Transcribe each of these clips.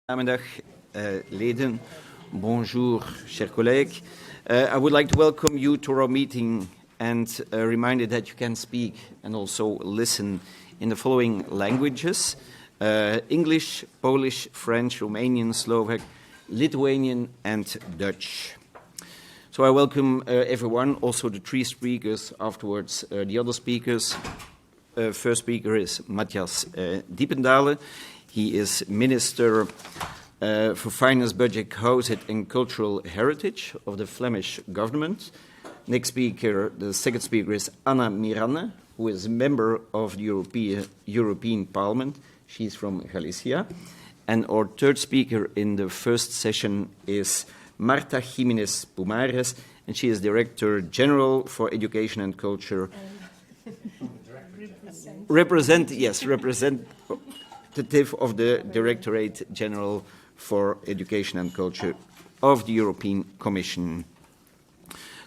Namiddag, leden. Bonjour, chers collègues. I would like to welcome you to our meeting and remind you that you can speak and also listen in the following languages: English, Polish, French, Romanian, Slovak, Lithuanian, and Dutch. So I welcome everyone, also the three speakers, afterwards the other speakers. First speaker is Matthias Diependaele. He is Minister for Finance, Budget, Housing and Cultural Heritage of the Flemish government. Next speaker, the second speaker is Miranda, who is a member of the European Parliament. She's from Galicia. And our third speaker in the first session is Marta Jiménez Pumares, and she is Director-General for Education and Culture. Representative of the Directorate-General for Education and Culture of the European Commission.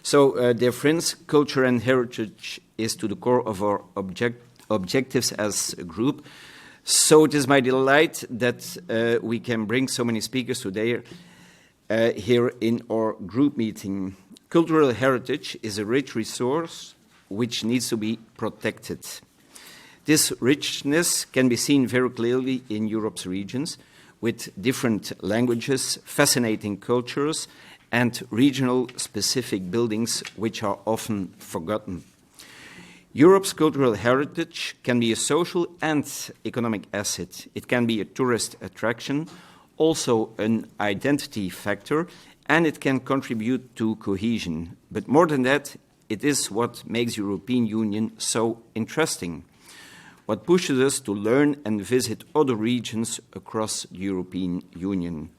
So, dear friends, culture and heritage is to the core of our objectives as a group. So it is my delight that we can bring so many speakers today here in our group meeting. Cultural heritage is a rich resource which needs to be protected. This richness can be seen very clearly in Europe's regions, with different languages, fascinating cultures, and regional specific buildings which are often forgotten. Europe's cultural heritage can be a social and economic asset. It can be a tourist attraction, also an identity factor, and it can contribute to cohesion. But more than that, it is what makes the European Union so interesting, what pushes us to learn and visit other regions across the European Union.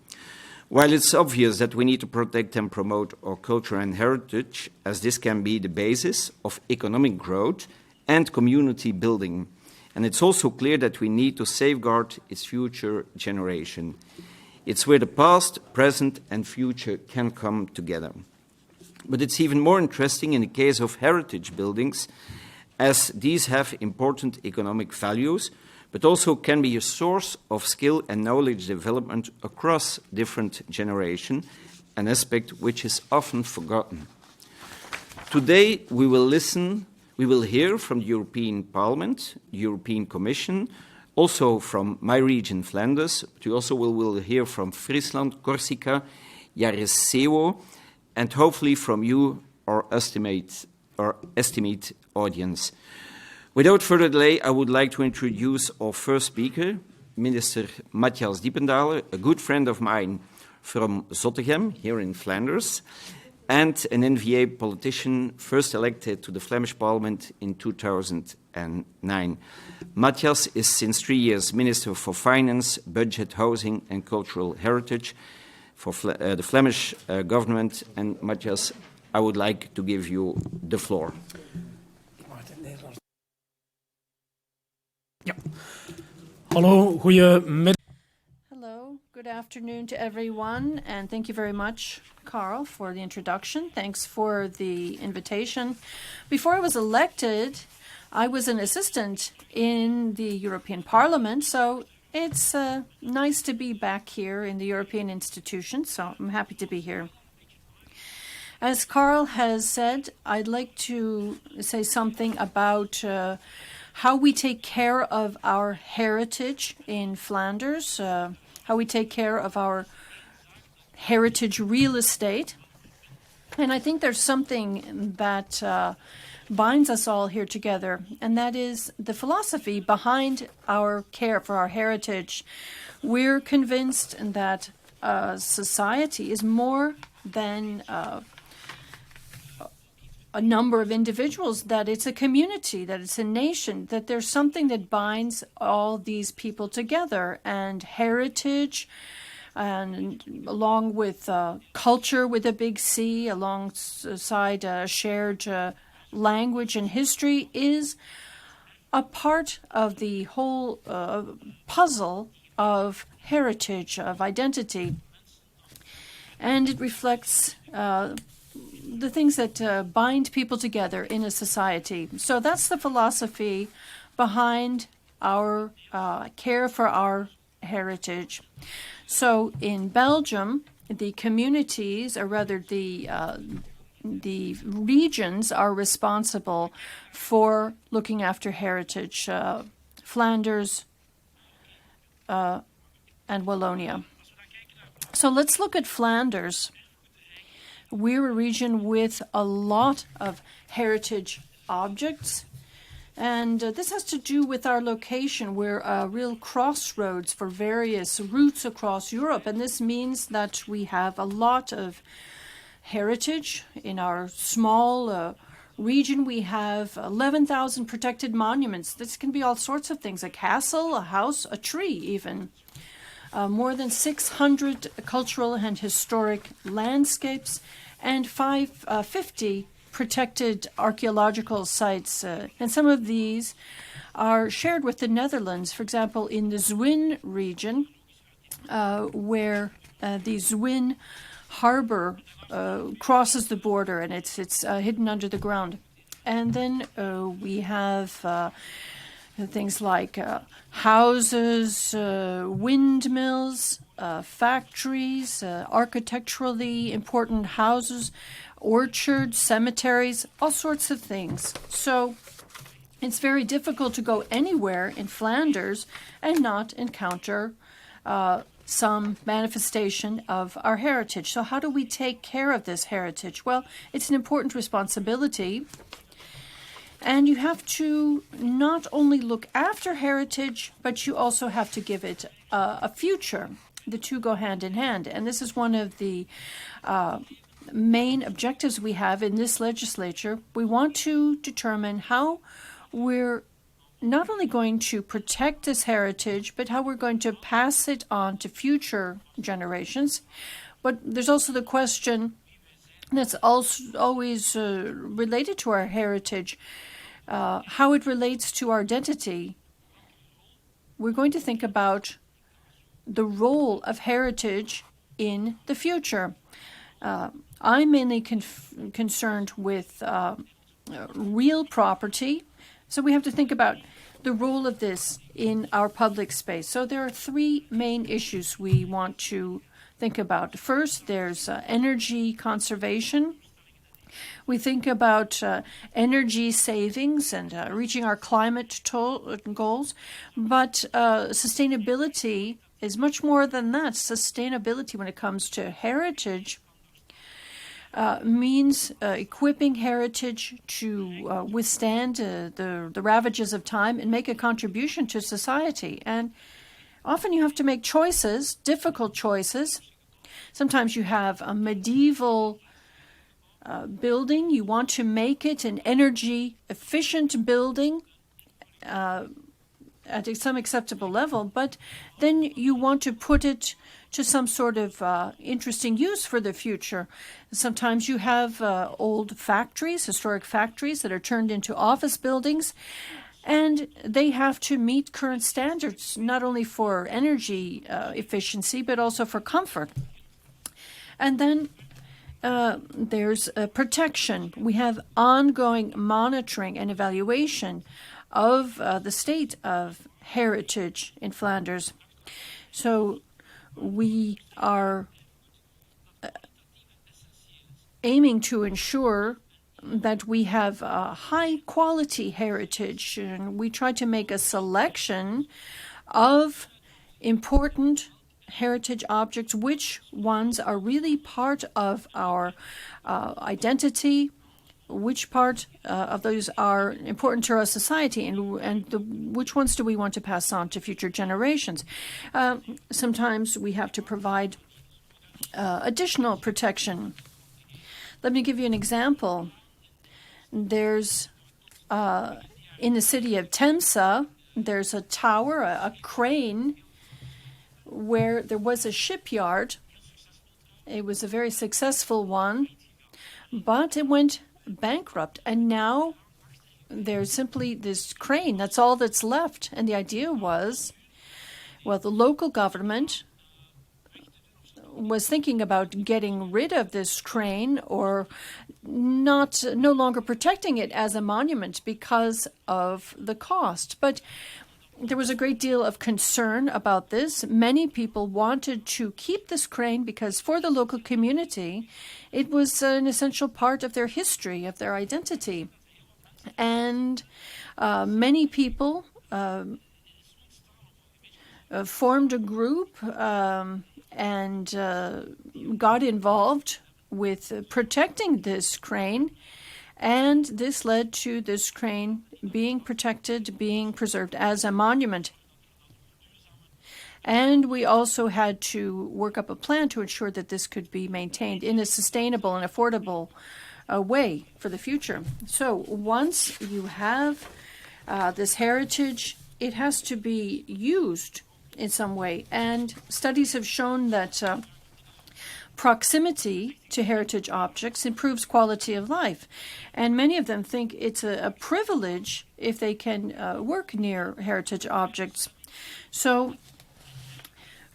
While it's obvious that we need to protect and promote our culture and heritage, as this can be the basis of economic growth and community building, and it's also clear that we need to safeguard its future generation. It's where the past, present, and future can come together. But it's even more interesting in the case of heritage buildings, as these have important economic values, but also can be a source of skill and knowledge development across different generations, an aspect which is often forgotten. Today we will hear from the European Parliament, the European Commission, also from my region, Flanders, but we also will hear from Fryslân, Corsica, Jaresewo, and hopefully from you, our estimate audience. Without further delay, I would like to introduce our first speaker, Minister Matthias Diependaele, a good friend of mine from Zottegem, here in Flanders, and an NVA politician first elected to the Flemish Parliament in 2009. Matthias is since 3 years Minister for Finance, Budget, Housing and Cultural Heritage for the Flemish government. And Matthias, I would like to give you the floor. Ja. Hallo, goedemiddag. Hello, good afternoon to everyone, and thank you very much, Karl, for the introduction. Thanks for the invitation. Before I was elected, I was an assistant in the European Parliament, so it's nice to be back here in the European institutions, so I'm happy to be here. As Karl has said, I'd like to say something about how we take care of our heritage in Flanders, how we take care of our heritage real estate. And I think there's something that binds us all here together, and that is the philosophy behind our care for our heritage. We're convinced that society is more than a number of individuals, that it's a community, that it's a nation, that there's something that binds all these people together, and heritage, and along with culture with a big C, alongside shared language and history, is a part of the whole puzzle of heritage, of identity. And it reflects the things that bind people together in a society. So that's the philosophy behind our care for our heritage. So in Belgium, the communities, or rather the regions, are responsible for looking after heritage. Flanders and Wallonia. So let's look at Flanders. We're a region with a lot of heritage objects. And this has to do with our location. We're a real crossroads for various routes across Europe. And this means that we have a lot of heritage. In our small region, we have 11,000 protected monuments. This can be all sorts of things: a castle, a house, a tree even. More than 600 cultural and historic landscapes, and 50 protected archaeological sites. And some of these are shared with the Netherlands. For example, in the Zwin region, where the Zwin harbor crosses the border, and it's hidden under the ground. And then we have things like houses, windmills, factories, architecturally important houses, orchards, cemeteries, all sorts of things. So it's very difficult to go anywhere in Flanders and not encounter some manifestation of our heritage. So how do we take care of this heritage? Well, it's an important responsibility. And you have to not only look after heritage, but you also have to give it a future. The two go hand in hand. And this is one of the main objectives we have in this legislature. We want to determine how we're not only going to protect this heritage, but how we're going to pass it on to future generations. But there's also the question that's also always related to our heritage, how it relates to our identity. We're going to think about the role of heritage in the future. I'm mainly concerned with real property. So we have to think about the role of this in our public space. So there are three main issues we want to think about. First, there's energy conservation. We think about energy savings and reaching our climate goals. But sustainability is much more than that. Sustainability, when it comes to heritage, means equipping heritage to withstand the ravages of time and make a contribution to society. And often you have to make choices, difficult choices. Sometimes you have a medieval building. You want to make it an energy-efficient building at some acceptable level, but then you want to put it to some sort of interesting use for the future. Sometimes you have old factories, historic factories that are turned into office buildings, and they have to meet current standards, not only for energy efficiency, but also for comfort. And then there's protection. We have ongoing monitoring and evaluation of the state of heritage in Flanders. So we are aiming to ensure that we have high-quality heritage, and we try to make a selection of important heritage objects, which ones are really part of our identity, which part of those are important to our society, and which ones do we want to pass on to future generations. Sometimes we have to provide additional protection. Let me give you an example. There's, in the city of Temsa, there's a tower, a crane, where there was a shipyard. It was a very successful one, but it went bankrupt, and now there's simply this crane. That's all that's left. And the idea was, well, the local government was thinking about getting rid of this crane or no longer protecting it as a monument because of the cost. But there was a great deal of concern about this. Many people wanted to keep this crane because for the local community, it was an essential part of their history, of their identity. And many people formed a group and got involved with protecting this crane. And this led to this crane being protected, being preserved as a monument. And we also had to work up a plan to ensure that this could be maintained in a sustainable and affordable way for the future. So once you have this heritage, it has to be used in some way. And studies have shown that proximity to heritage objects improves quality of life. And many of them think it's a privilege if they can work near heritage objects. So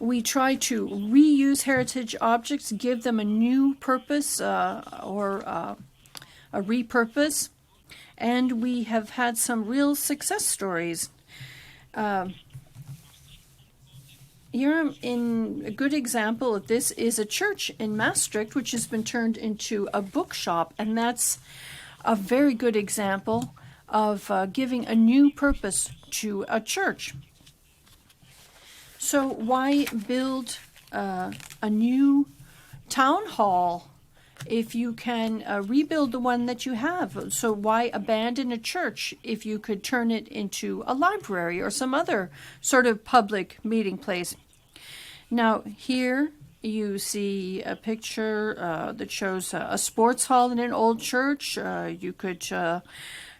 we try to reuse heritage objects, give them a new purpose or a repurpose. And we have had some real success stories. Here, in a good example of this is a church in Maastricht, which has been turned into a bookshop, and that's a very good example of giving a new purpose to a church. So why build a new town hall if you can rebuild the one that you have? So why abandon a church if you could turn it into a library or some other sort of public meeting place? Now, here you see a picture that shows a sports hall in an old church. You could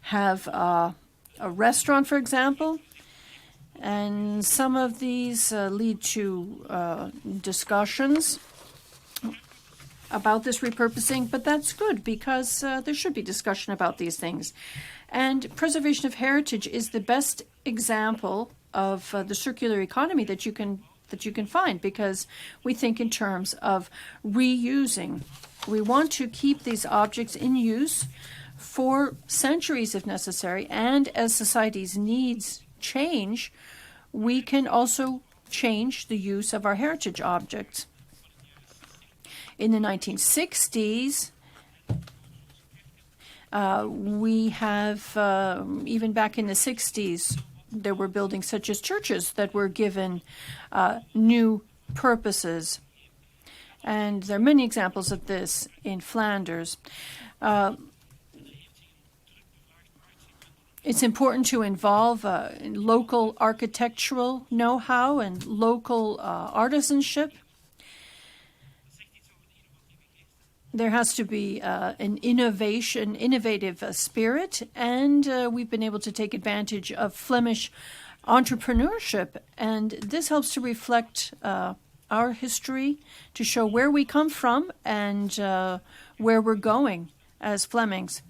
have a restaurant, for example. And some of these lead to discussions about this repurposing, but that's good because there should be discussion about these things. And preservation of heritage is the best example of the circular economy that you can find, because we think in terms of reusing. We want to keep these objects in use for centuries if necessary, and as society's needs change, we can also change the use of our heritage objects. In the 1960s, we have, even back in the 60s, there were buildings such as churches that were given new purposes. And there are many examples of this in Flanders. It's important to involve local architectural know-how and local artisanship. There has to be an innovative spirit, and we've been able to take advantage of Flemish entrepreneurship, and this helps to reflect our history, to show where we come from and where we're going as Flemings.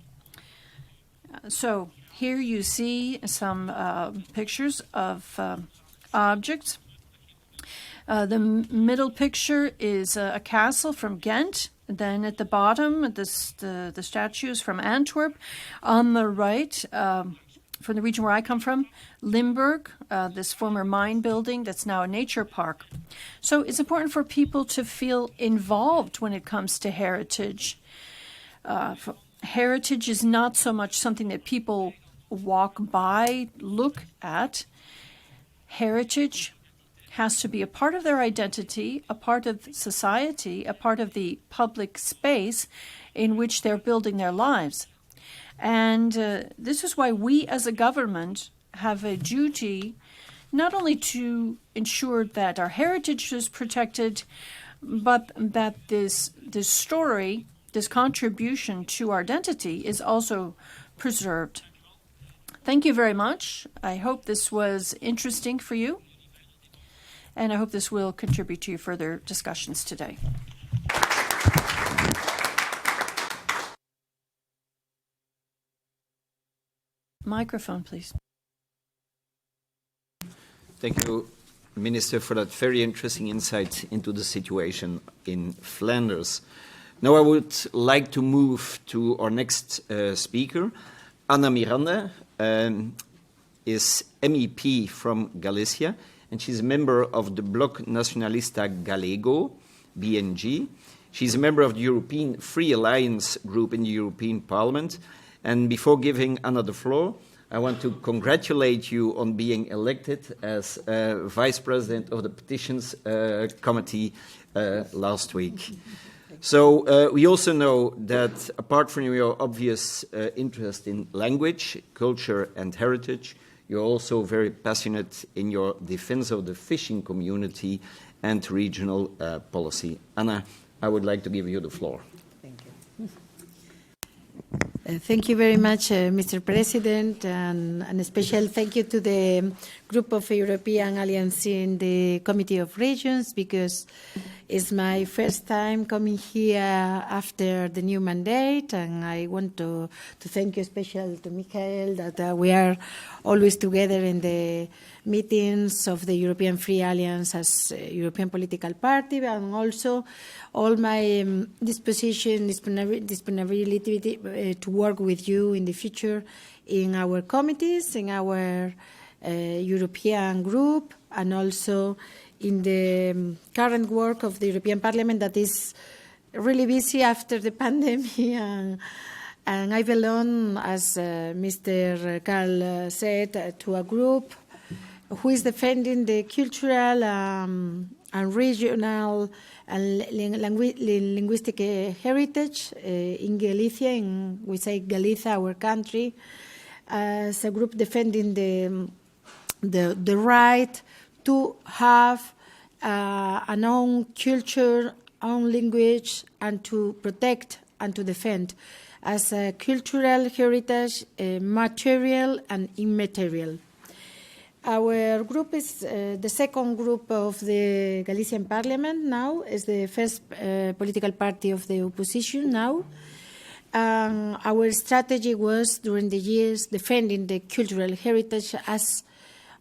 So here you see some pictures of objects. The middle picture is a castle from Ghent. Then at the bottom, the statues from Antwerp. On the right, from the region where I come from, Limburg, this former mine building that's now a nature park. So it's important for people to feel involved when it comes to heritage. Heritage is not so much something that people walk by, look at. Heritage has to be a part of their identity, a part of society, a part of the public space in which they're building their lives. And this is why we as a government have a duty not only to ensure that our heritage is protected, but that this story, this contribution to our identity is also preserved. Thank you very much. I hope this was interesting for you. And I hope this will contribute to your further discussions today. Microphone, please. Thank you, Minister, for that very interesting insight into the situation in Flanders. Now I would like to move to our next speaker, Anna Miranda. is MEP from Galicia, and she's a member of the Bloc Nacionalista Galego, BNG. She's a member of the European Free Alliance group in the European Parliament. And before giving Anna the floor, I want to congratulate you on being elected as Vice President of the Petitions Committee last week. So we also know that apart from your obvious interest in language, culture and heritage, you're also very passionate in your defense of the fishing community and regional policy. Anna, I would like to give you the floor. Thank you. Thank you very much, Mr. President, and a special thank you to the group of European Alliance in the Committee of Regions, because it's my first time coming here after the new mandate, and I want to thank you especially to Michael, that we are always together in the meetings of the European Free Alliance as a European political party, and also all my disponibility to work with you in the future in our committees, in our European group, and also in the current work of the European Parliament that is really busy after the pandemic. And I belong, as Mr. Karl said, to a group who is defending the cultural and regional and linguistic heritage in Galicia, we say Galicia, our country, as a group defending the right to have an own culture, own language, and to protect and to defend as a cultural heritage, material and immaterial. Our group is the second group of the Galician Parliament now, is the first political party of the opposition now. Our strategy was, during the years, defending the cultural heritage as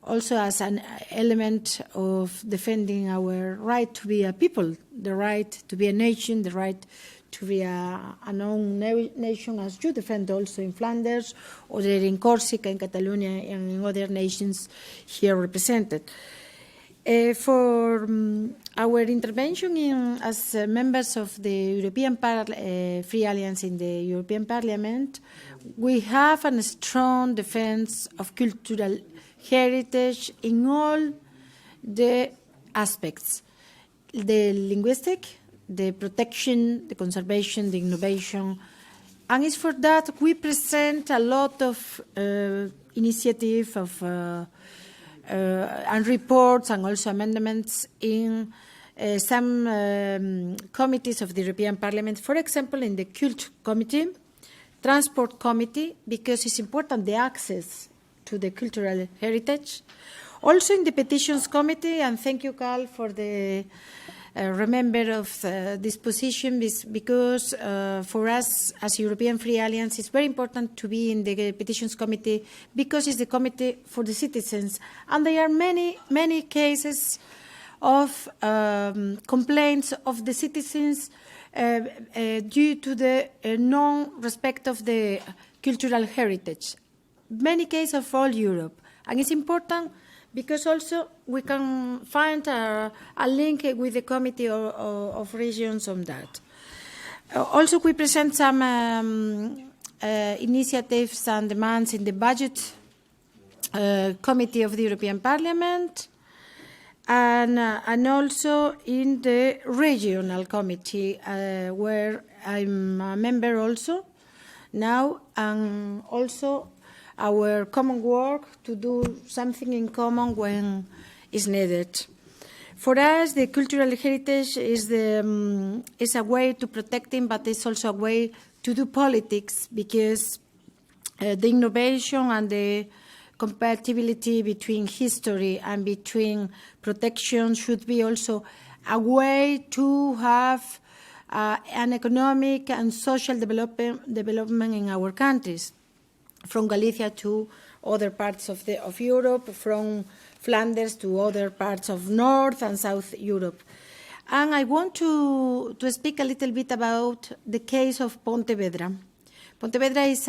also as an element of defending our right to be a people, the right to be a nation, the right to be an own nation, as you defend also in Flanders, or in Corsica, in Catalonia, and in other nations here represented. For our intervention as members of the European Free Alliance in the European Parliament, we have a strong defense of cultural heritage in all the aspects: the linguistic, the protection, the conservation, the innovation. And it's for that we present a lot of initiative of and reports and also amendments in some committees of the European Parliament. For example, in the Cult Committee, Transport Committee, because it's important the access to the cultural heritage. Also in the Petitions Committee, and thank you, Karl, for the remember of this position, because for us as European Free Alliance it's very important to be in the Petitions Committee, because it's the committee for the citizens, and there are many cases of complaints of the citizens due to the non-respect of the cultural heritage. Many cases of all Europe, and it's important because also we can find a link with the Committee of Regions on that. Also, we present some initiatives and demands in the Budget Committee of the European Parliament, and also in the Regional Committee, where I'm a member also now, and also our common work to do something in common when is needed. For us, the cultural heritage is a way to protect it, but it's also a way to do politics, because the innovation and the compatibility between history and between protection should be also a way to have an economic and social development in our countries, from Galicia to other parts of Europe, from Flanders to other parts of North and South Europe. And I want to speak a little bit about the case of Pontevedra. Pontevedra is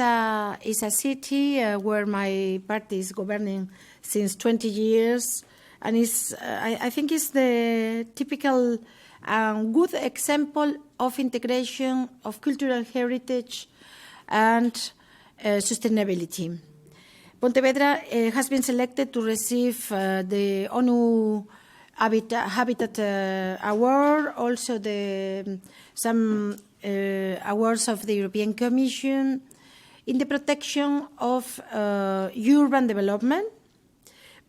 a city where my party is governing since 20 years, and I think it's the typical good example of integration of cultural heritage and sustainability. Pontevedra has been selected to receive the ONU Habitat Award, also some awards of the European Commission in the protection of urban development.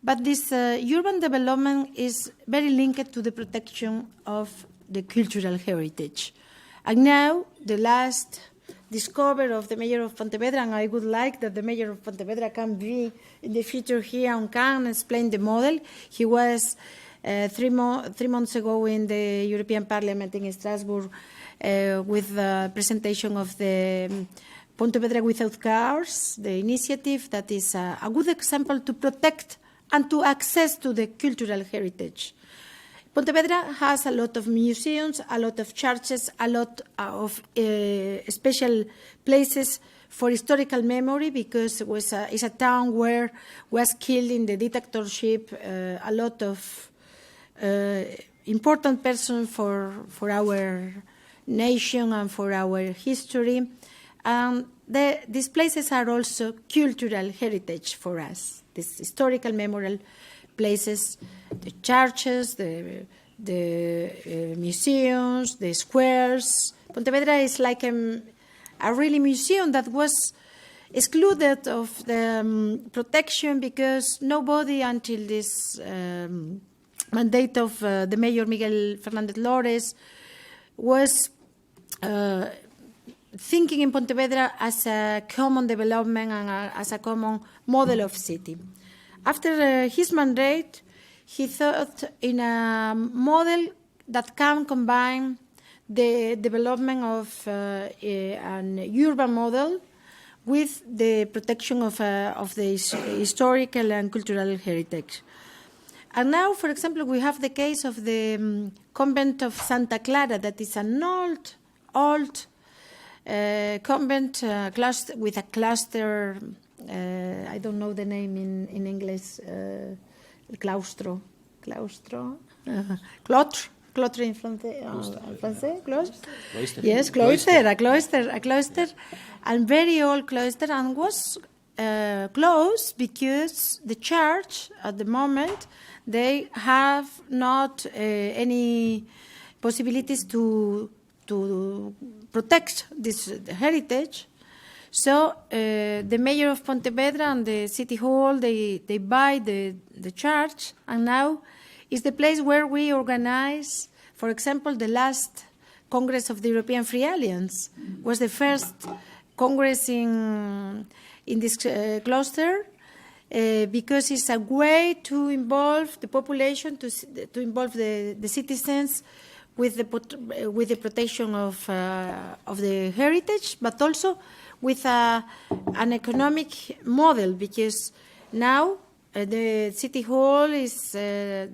But this urban development is very linked to the protection of the cultural heritage. And now, the last discovery of the mayor of Pontevedra, and I would like that the mayor of Pontevedra can be in the future here and can explain the model. He was 3 months ago in the European Parliament in Strasbourg with the presentation of the Pontevedra Without Cars, the initiative that is a good example to protect and to access to the cultural heritage. Pontevedra has a lot of museums, a lot of churches, a lot of special places for historical memory, because it's a town where was killed in the dictatorship a lot of important persons for our nation and for our history. These places are also cultural heritage for us, these historical memorial places, the churches, the museums, the squares. Pontevedra is like a really museum that was excluded of the protection because nobody until this mandate of the mayor Miguel Fernández Lores was thinking in Pontevedra as a common development and as a common model of city. After his mandate, he thought in a model that can combine the development of an urban model with the protection of the historical and cultural heritage. And now, for example, we have the case of the convent of Santa Clara, that is an old convent with a cluster. I don't know the name in English. Claustro. Clotre in Francais. Cloister. Yes, cloister. A cloister, and very old cloister, and was closed because the church at the moment they have not any possibilities to protect this heritage. So the mayor of Pontevedra and the city hall, they buy the church, and now is the place where we organize, for example, the last Congress of the European Free Alliance was the first Congress in this cluster, because it's a way to involve the population, to involve the citizens with the protection of the heritage, but also with an economic model, because now the city hall is the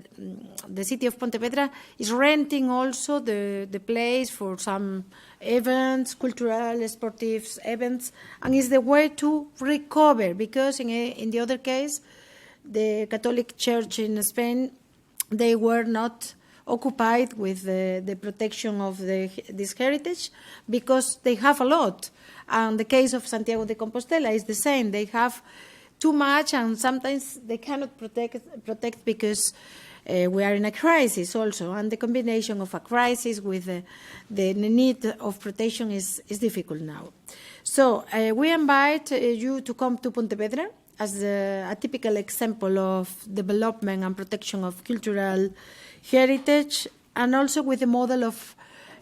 city of Pontevedra is renting also the place for some events, cultural, sportive events, and is the way to recover, because in the other case, the Catholic Church in Spain, they were not occupied with the protection of this heritage because they have a lot. And the case of Santiago de Compostela is the same. They have too much, and sometimes they cannot protect because we are in a crisis also. And the combination of a crisis with the need of protection is difficult now. So we invite you to come to Pontevedra as a typical example of development and protection of cultural heritage, and also with the model of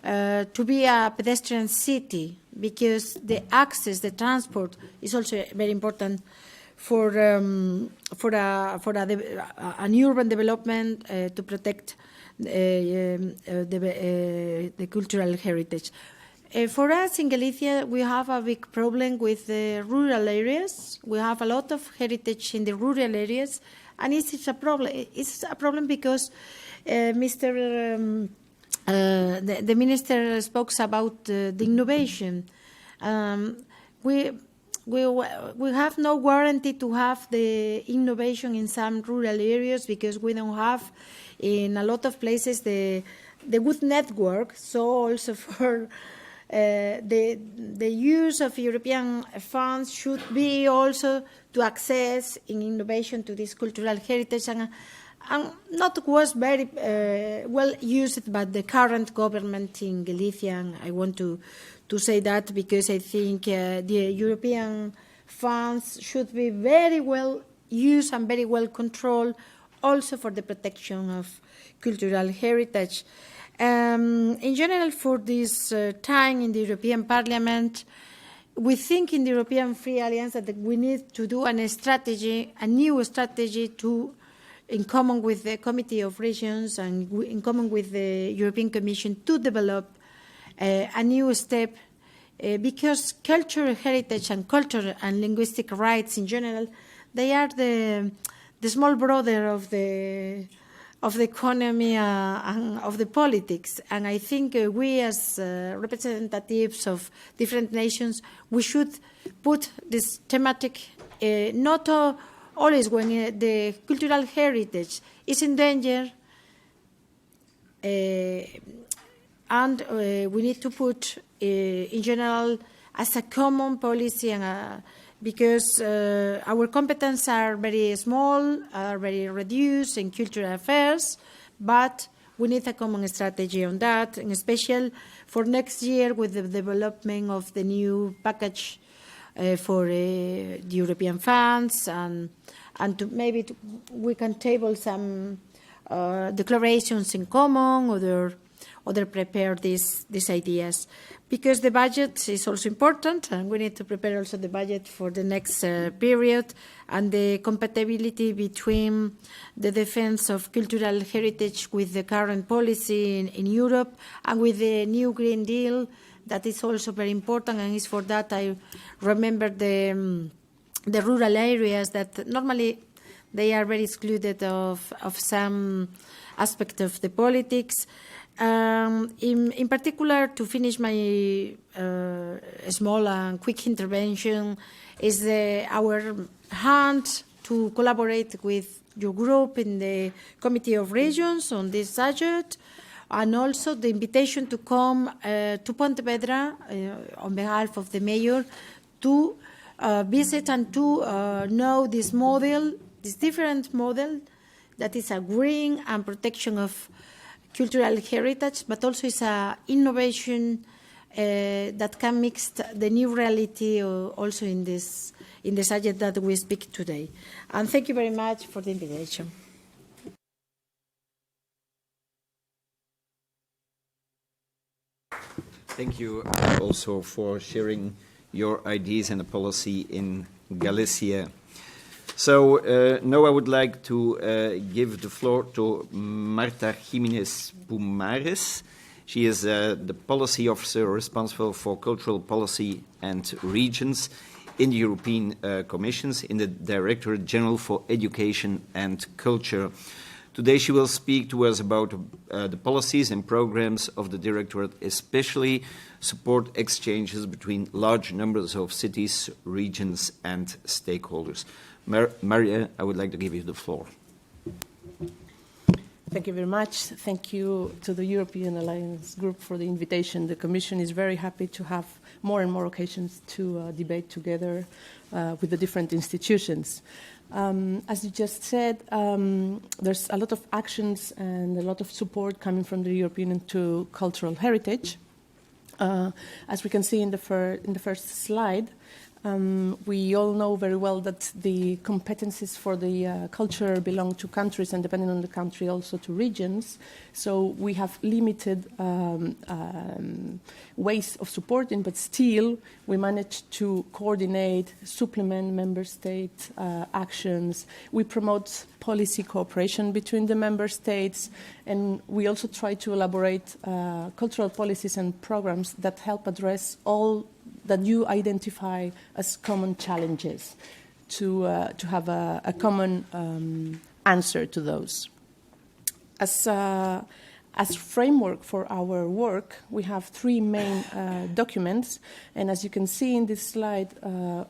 to be a pedestrian city, because the access, the transport is also very important for an urban development to protect the cultural heritage. For us in Galicia, we have a big problem with the rural areas. We have a lot of heritage in the rural areas, and it's a problem. It's a problem because the minister spoke about the innovation. we have no guarantee to have the innovation in some rural areas because we don't have in a lot of places the good network. So also for the use of European funds should be also to access in innovation to this cultural heritage and not was very well used by the current government in Galicia. And I want to say that because I think the European funds should be very well used and very well controlled also for the protection of cultural heritage. In general, for this time in the European Parliament, we think in the European Free Alliance that we need to do a new strategy in common with the Committee of Regions and in common with the European Commission to develop a new step because cultural heritage and cultural and linguistic rights in general, they are the small brother of the economy and of the politics. And I think we as representatives of different nations, we should put this thematic, not always when the cultural heritage is in danger, and we need to put, in general, as a common policy, and because our competences are very small, are very reduced in cultural affairs, but we need a common strategy on that, and especially for next year with the development of the new package for the European funds, and maybe we can table some declarations in common, or prepare these ideas. Because the budget is also important, and we need to prepare also the budget for the next period, and the compatibility between the defense of cultural heritage with the current policy in Europe, and with the new Green Deal, that is also very important, and it's for that I remember the rural areas that normally they are very excluded of some aspect of the politics. In particular, to finish my small and quick intervention, is our hand to collaborate with your group in the Committee of Regions on this subject, and also the invitation to come to Pontevedra on behalf of the mayor to visit and to know this model, this different model that is a green and protection of cultural heritage, but also is an innovation that can mix the new reality also in the subject that we speak today. And thank you very much for the invitation. Thank you also for sharing your ideas and the policy in Galicia. So now I would like to give the floor to Marta Jiménez Pumares. She is the policy officer responsible for cultural policy and regions in the European Commission in the Directorate-General for Education and Culture. Today she will speak to us about the policies and programs of the Directorate, especially support exchanges between large numbers of cities, regions and stakeholders. Maria, I would like to give you the floor. Thank you very much. Thank you to the European Alliance Group for the invitation. The Commission is very happy to have more and more occasions to debate together with the different institutions. As you just said, there's a lot of actions and a lot of support coming from the European to cultural heritage. As we can see in the first slide, we all know very well that the competencies for the culture belong to countries, and depending on the country also to regions. So we have limited ways of supporting, but still we manage to coordinate, supplement member state actions. We promote policy cooperation between the member states, and we also try to elaborate cultural policies and programs that help address all that you identify as common challenges to have a common answer to those. As As framework for our work, we have three main documents, and as you can see in this slide,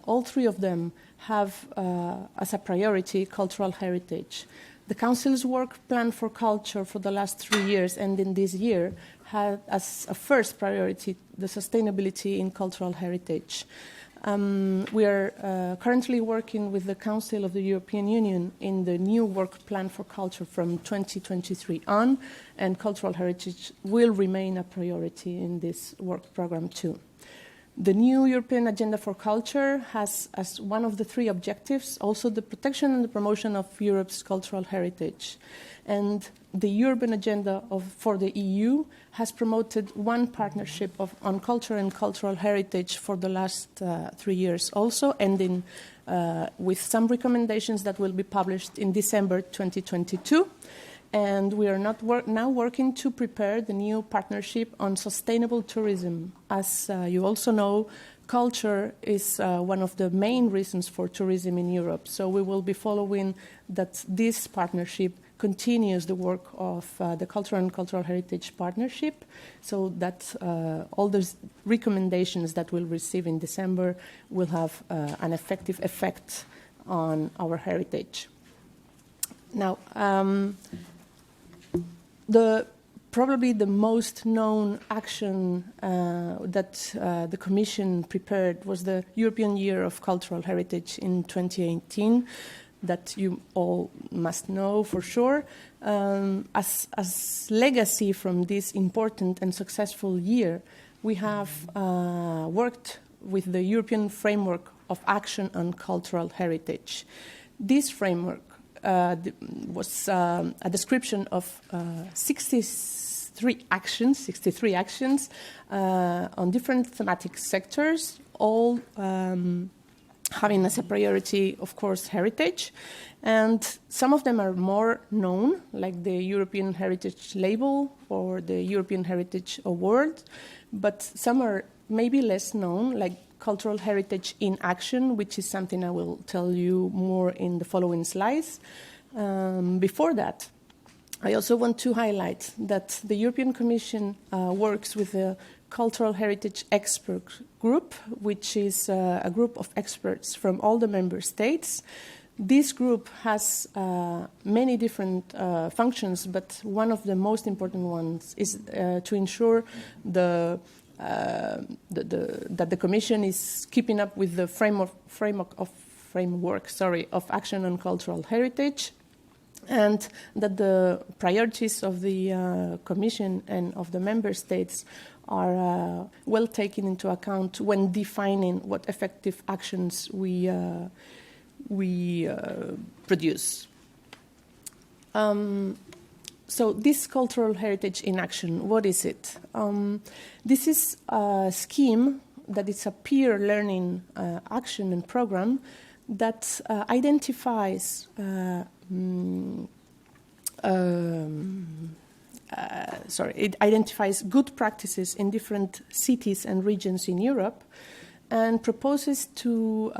all three of them have as a priority cultural heritage. The Council's work plan for culture for the last 3 years and in this year had as a first priority the sustainability in cultural heritage. We are currently working with the Council of the European Union in the new work plan for culture from 2023 on, and cultural heritage will remain a priority in this work program too. The new European Agenda for Culture has as one of the three objectives also the protection and the promotion of Europe's cultural heritage. And the urban agenda for the EU has promoted one partnership on culture and cultural heritage for the last 3 years also, ending with some recommendations that will be published in December 2022. And we are now working to prepare the new partnership on sustainable tourism. As you also know, culture is one of the main reasons for tourism in Europe. So we will be following that this partnership continues the work of the Cultural and Cultural Heritage Partnership, so that all those recommendations that we'll receive in December will have an effective effect on our heritage. Now, probably the most known action that the Commission prepared was the European Year of Cultural Heritage in 2018, that you all must know for sure. As legacy from this important and successful year, we have worked with the European Framework of Action on Cultural Heritage. This framework was a description of 63 actions on different thematic sectors, all having as a priority, of course, heritage. And some of them are more known, like the European Heritage Label or the European Heritage Award, but some are maybe less known, like Cultural Heritage in Action, which is something I will tell you more in the following slides. Before that, I also want to highlight that the European Commission works with the Cultural Heritage Expert Group, which is a group of experts from all the member states. This group has many different functions, but one of the most important ones is to ensure that the Commission is keeping up with the framework of action on cultural heritage, and that the priorities of the Commission and of the member states are well taken into account when defining what effective actions we produce. So this cultural heritage in action, what is it? This is a scheme that is a peer learning action and program that identifies it identifies good practices in different cities and regions in Europe and proposes to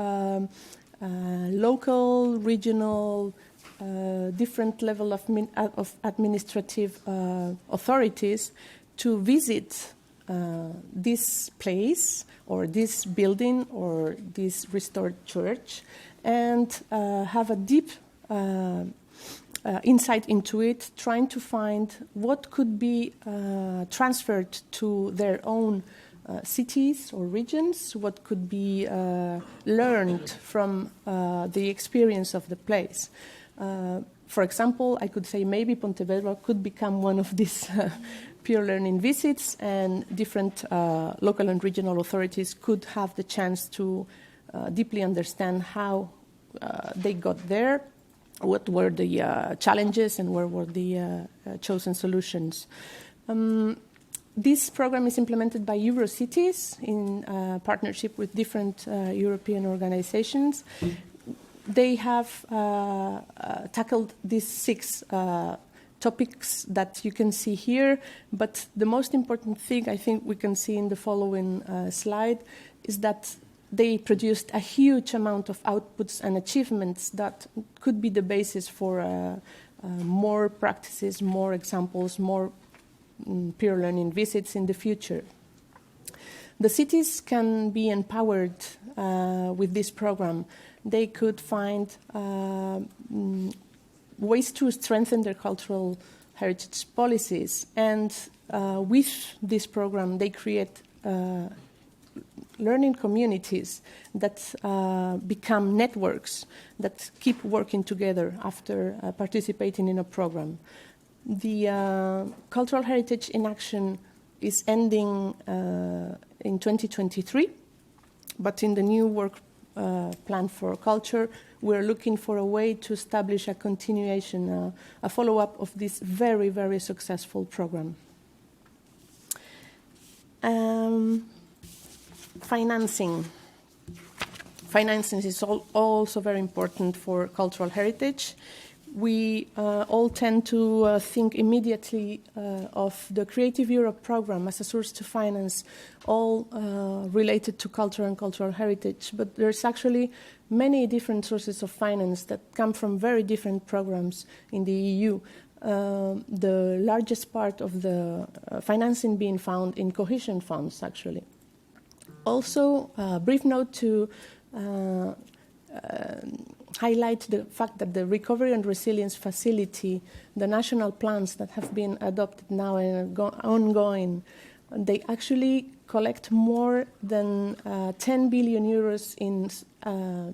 local, regional, different level of administrative authorities to visit this place or this building or this restored church and have a deep insight into it, trying to find what could be transferred to their own cities or regions, what could be learned from the experience of the place. For example, I could say maybe Pontevedra could become one of these peer learning visits, and different local and regional authorities could have the chance to deeply understand how they got there, what were the challenges, and where were the chosen solutions. This program is implemented by Eurocities in partnership with different European organizations. They have tackled these 6 topics that you can see here, but the most important thing I think we can see in the following slide is that they produced a huge amount of outputs and achievements that could be the basis for more practices, more examples, more peer learning visits in the future. The cities can be empowered with this program. They could find ways to strengthen their cultural heritage policies, and with this program they create learning communities that become networks that keep working together after participating in a program. The Cultural Heritage in Action is ending in 2023, but in the new work plan for culture, we're looking for a way to establish a continuation, a follow-up of this very, very successful program. Financing. Financing is also very important for cultural heritage. We all tend to think immediately of the Creative Europe program as a source to finance all related to culture and cultural heritage, but there's actually many different sources of finance that come from very different programs in the EU. The largest part of the financing being found in cohesion funds, actually. Also, a brief note to highlight the fact that the Recovery and Resilience Facility, the national plans that have been adopted now and ongoing, they actually collect more than 10 billion euros in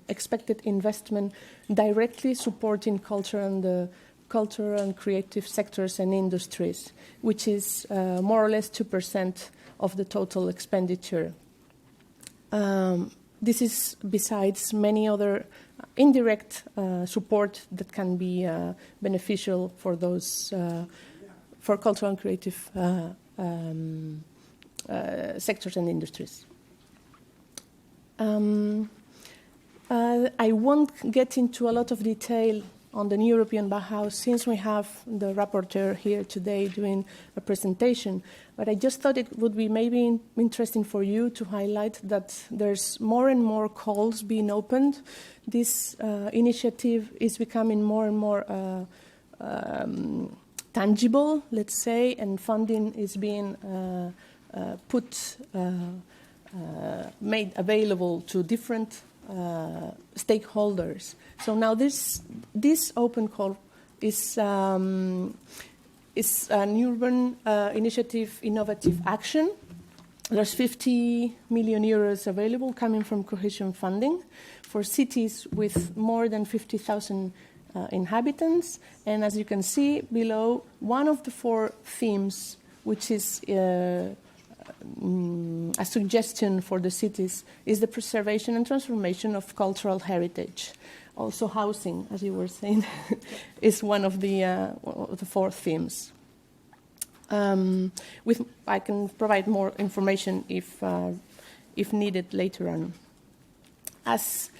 expected investment directly supporting culture and the cultural and creative sectors and industries, which is more or less 2% of the total expenditure. This is besides many other indirect support that can be beneficial for those for cultural and creative sectors and industries. I won't get into a lot of detail on the new European Bauhaus since we have the rapporteur here today doing a presentation, but I just thought it would be maybe interesting for you to highlight that there's more and more calls being opened. This initiative is becoming more and more tangible, let's say, and funding is being made available to different stakeholders. So now this open call is an urban initiative, innovative action. There's 50 million euros available coming from cohesion funding for cities with more than 50,000 inhabitants. And as you can see below, one of the 4 themes, which is a suggestion for the cities, is the preservation and transformation of cultural heritage. Also housing, as you were saying, is one of the 4 themes. I can provide more information if needed later on. As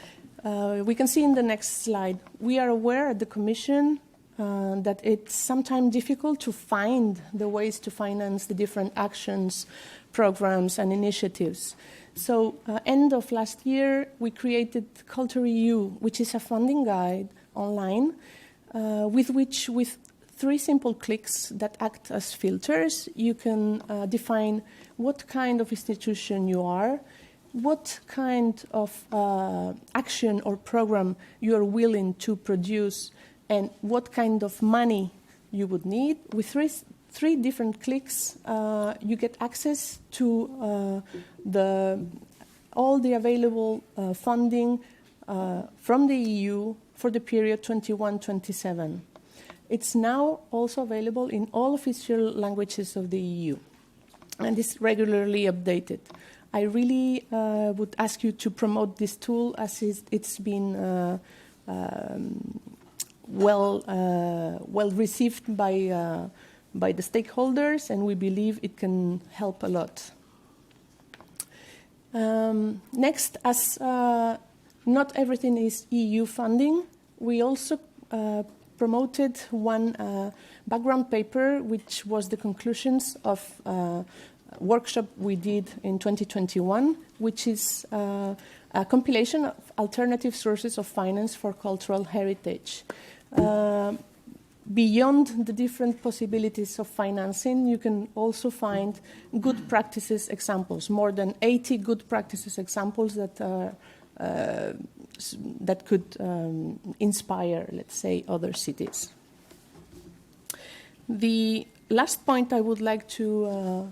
we can see in the next slide, we are aware at the Commission that it's sometimes difficult to find the ways to finance the different actions, programs, and initiatives. So, end of last year, we created Culture EU, which is a funding guide online, with 3 simple clicks that act as filters. You can define what kind of institution you are, what kind of action or program you are willing to produce, and what kind of money you would need. With 3 different clicks, you get access to all the available funding from the EU for the period 21-27. It's now also available in all official languages of the EU, and is regularly updated. I really would ask you to promote this tool, as it's been well received by the stakeholders, and we believe it can help a lot. Next, as not everything is EU funding, we also promoted one background paper, which was the conclusions of a workshop we did in 2021, which is a compilation of alternative sources of finance for cultural heritage. beyond the different possibilities of financing, you can also find good practices examples, more than 80 good practices examples that are that could inspire, let's say, other cities. The last point I would like to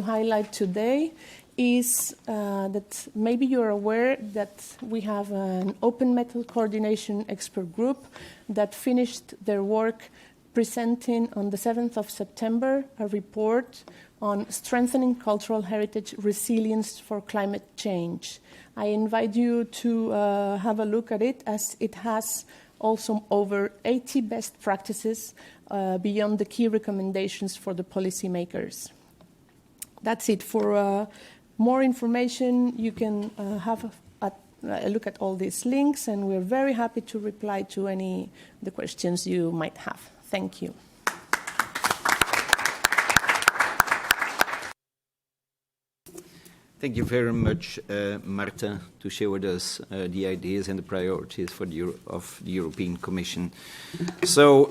highlight today is that maybe you're aware that we have an open metal coordination expert group that finished their work presenting on the 7th of September a report on strengthening cultural heritage resilience for climate change. I invite you to have a look at it, as it has also over 80 best practices beyond the key recommendations for the policymakers. That's it. For more information, you can have a look at all these links, and we're very happy to reply to any of the questions you might have. Thank you. Thank you very much, Marta, to share with us the ideas and the priorities for of the European Commission. So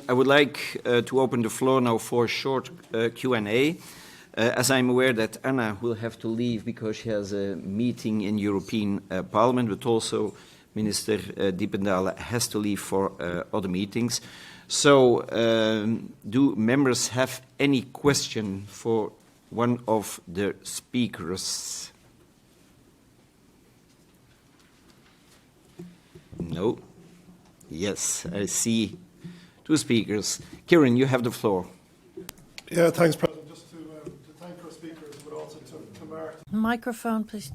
I would like to open the floor now for a short Q&A. As I'm aware that Anna will have to leave because she has a meeting in European Parliament, but also Minister Diependaele has to leave for other meetings. So do members have any question for one of the speakers? No? Yes, I see two speakers. Kieran, you have the floor. Yeah, thanks, President. Just to thank our speakers, but also to Marta. Microphone, please.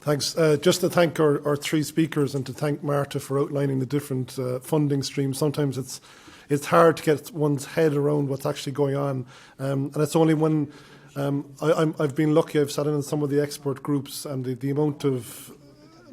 Thanks. Just to thank our three speakers and to thank Marta for outlining the different funding streams. Sometimes it's hard to get one's head around what's actually going on. And it's only when I've been lucky, I've sat in some of the expert groups, and the amount of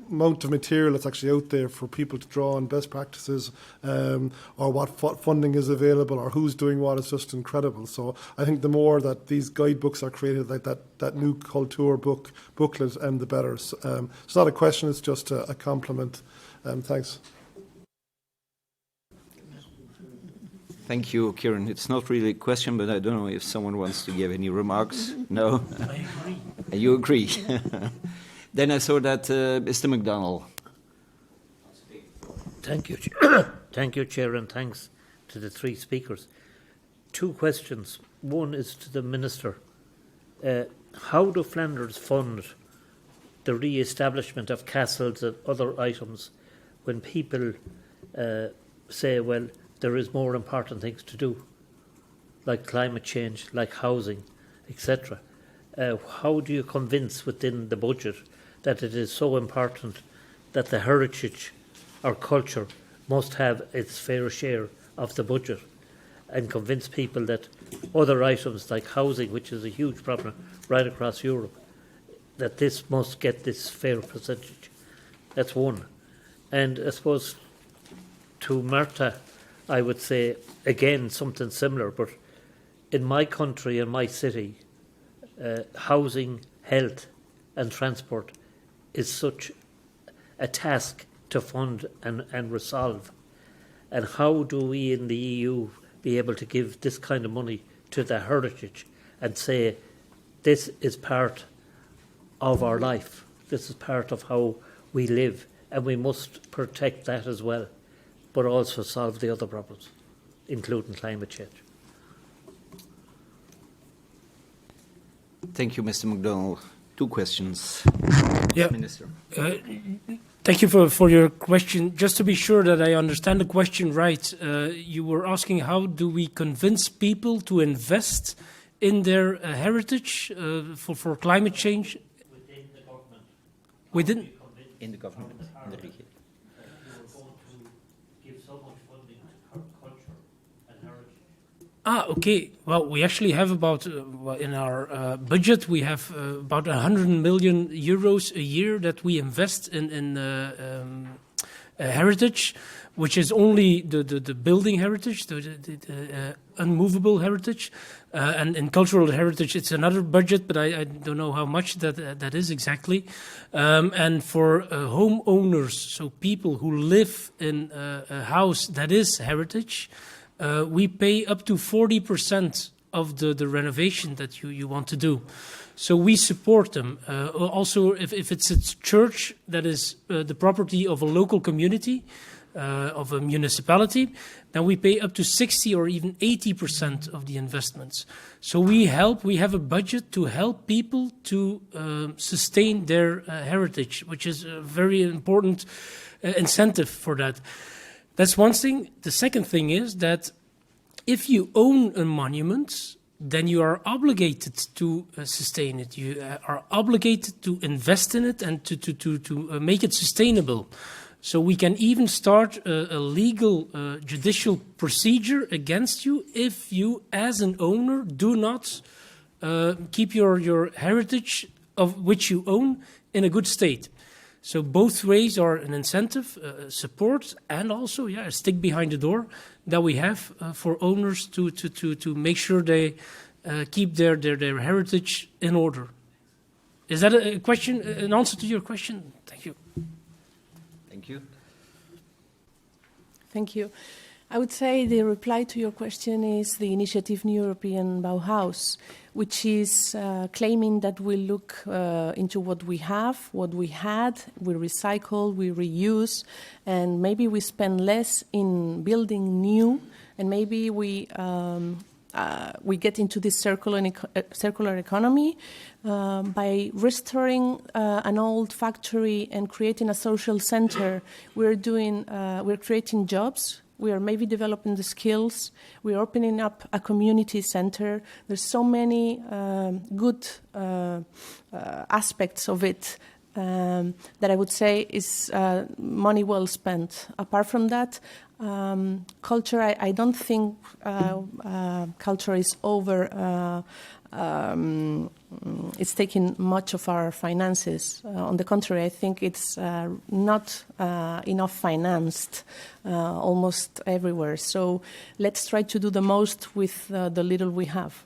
material that's actually out there for people to draw on best practices, or what funding is available, or who's doing what, is just incredible. So I think the more that these guidebooks are created, like that new culture booklet, and the better. It's not a question, it's just a compliment. Thanks. Thank you, Kieran. It's not really a question, but I don't know if someone wants to give any remarks. No? I agree. You agree? Then I saw that Mr. McDonald. Thank you, thank you, Chair, and thanks to the three speakers. Two questions. One is to the Minister. How do Flanders fund the re-establishment of castles and other items when people say, well, there is more important things to do, like climate change, like housing, etc.? How do you convince within the budget that it is so important that the heritage or culture must have its fair share of the budget, and convince people that other items like housing, which is a huge problem right across Europe, that this must get this fair percentage? That's one. And I suppose to Marta, I would say, again, something similar, but in my country, in my city, housing, health and transport is such a task to fund and resolve. And how do we in the EU be able to give this kind of money to the heritage and say, this is part of our life, this is part of how we live, and we must protect that as well, but also solve the other problems, including climate change? Thank you, Mr. McDonald. Two questions. Yeah. Minister. Thank you for your question. Just to be sure that I understand the question right, you were asking how do we convince people to invest in their heritage for climate change? Within the government. Within? In the government. In the region. Give so much funding to culture and heritage. Okay. Well, we actually have about, in our budget, we have about 100 million euros a year that we invest in heritage, which is only the building heritage, the unmovable heritage. And in cultural heritage, it's another budget, but I don't know how much that is exactly. And for homeowners, so people who live in a house that is heritage, we pay up to 40% of the renovation that you want to do. So we support them. Also, if it's a church that is the property of a local community, of a municipality, then we pay up to 60 or even 80% of the investments. So we have a budget to help people to sustain their heritage, which is a very important incentive for that. That's one thing. The second thing is that if you own a monument, then you are obligated to sustain it. You are obligated to invest in it and to make it sustainable. So we can even start a legal judicial procedure against you if you, as an owner, do not keep your heritage of which you own in a good state. So both ways are an incentive, support, and also a stick behind the door that we have for owners to make sure they keep their heritage in order. Is that a question, an answer to your question? Thank you. Thank you. Thank you. I would say the reply to your question is the initiative New European Bauhaus, which is claiming that we look into what we have, what we had, we recycle, we reuse, and maybe we spend less in building new, and maybe we get into this circular economy by restoring an old factory and creating a social center. We're creating jobs. We are maybe developing the skills. We're opening up a community center. There's so many good aspects of it that I would say is money well spent. Apart from that, culture, I don't think culture is over. It's taking much of our finances. On the contrary, I think it's not enough financed almost everywhere. So let's try to do the most with the little we have.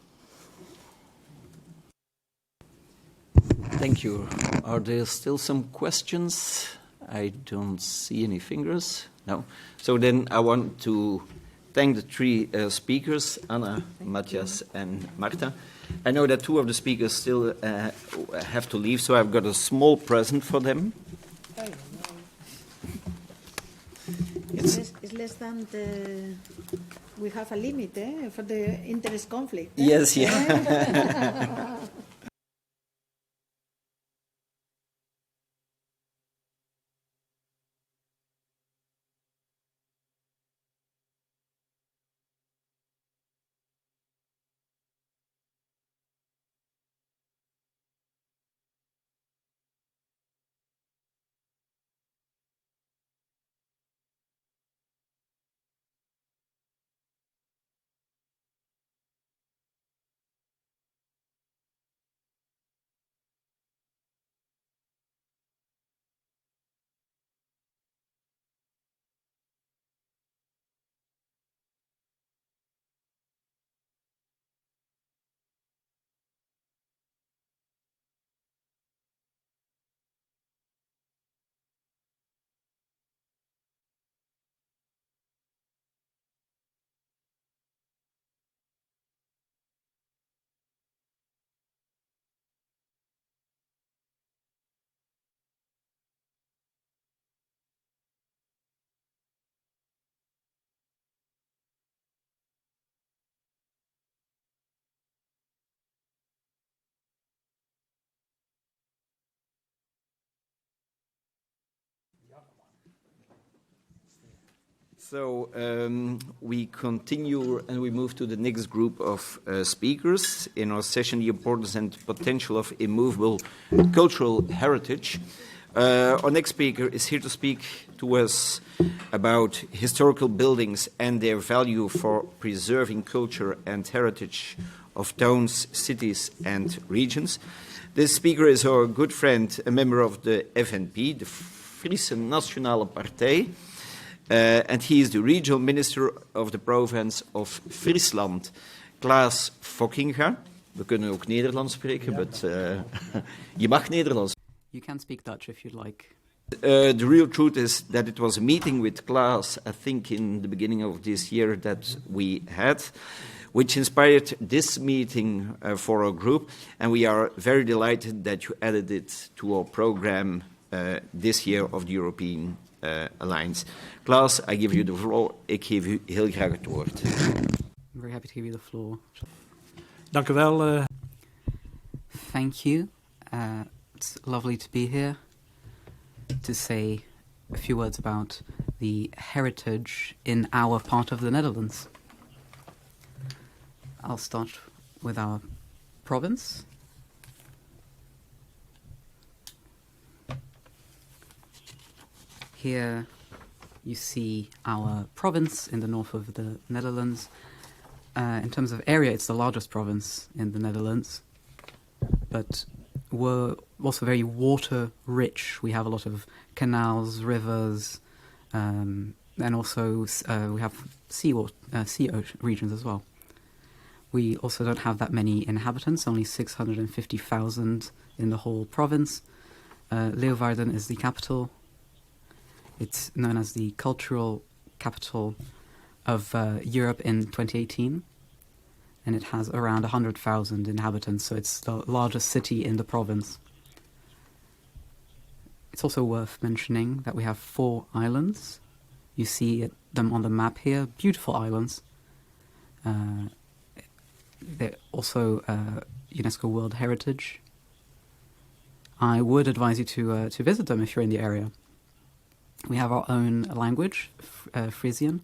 Thank you. Are there still some questions? I don't see any fingers. No. So then I want to thank the three speakers, Anna, Matthias, and Marta. I know that two of the speakers still have to leave, so I've got a small present for them. It's less than we have a limit for the interest conflict. Yes, yeah. So we continue and we move to the next group of speakers in our session, the importance and potential of immovable cultural heritage. Our next speaker is here to speak to us about historical buildings and their value for preserving culture and heritage of towns, cities and regions. This speaker is our good friend, a member of the FNP, the Friese Nationale Partij. And he is the regional minister of the province of Friesland. Klaas Fokkinga. We kunnen ook Nederlands spreken, but je mag Nederlands. You can speak Dutch if you'd like. The real truth is that it was a meeting with Klaas, I think in the beginning of this year, that we had, which inspired this meeting for our group, and we are very delighted that you added it to our program this year of the European Alliance. Klaas, I give you the floor. Ik geef u heel graag het woord. I'm very happy to give you the floor. Dank u wel. Thank you. It's lovely to be here to say a few words about the heritage in our part of the Netherlands. I'll start with our province. Here you see our province in the north of the Netherlands. In terms of area, it's the largest province in the Netherlands, but we're also very water-rich. We have a lot of canals, rivers, and also we have sea regions as well. We also don't have that many inhabitants, only 650,000 in the whole province. Leeuwarden is the capital. It's known as the cultural capital of Europe in 2018, and it has around 100,000 inhabitants, so it's the largest city in the province. It's also worth mentioning that we have 4 islands. You see them on the map here, beautiful islands. They're also UNESCO World Heritage. I would advise you to visit them if you're in the area. We have our own language, Frisian,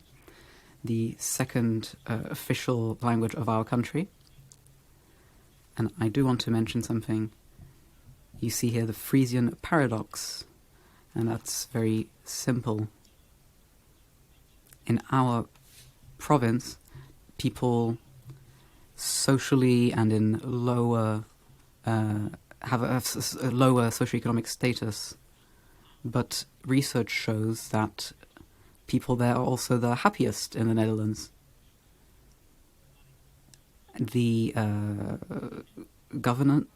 the second official language of our country. And I do want to mention something. You see here the Frisian paradox, and that's very simple. In our province, people socially and in lower have a lower socioeconomic status, but research shows that people there are also the happiest in the Netherlands. The government,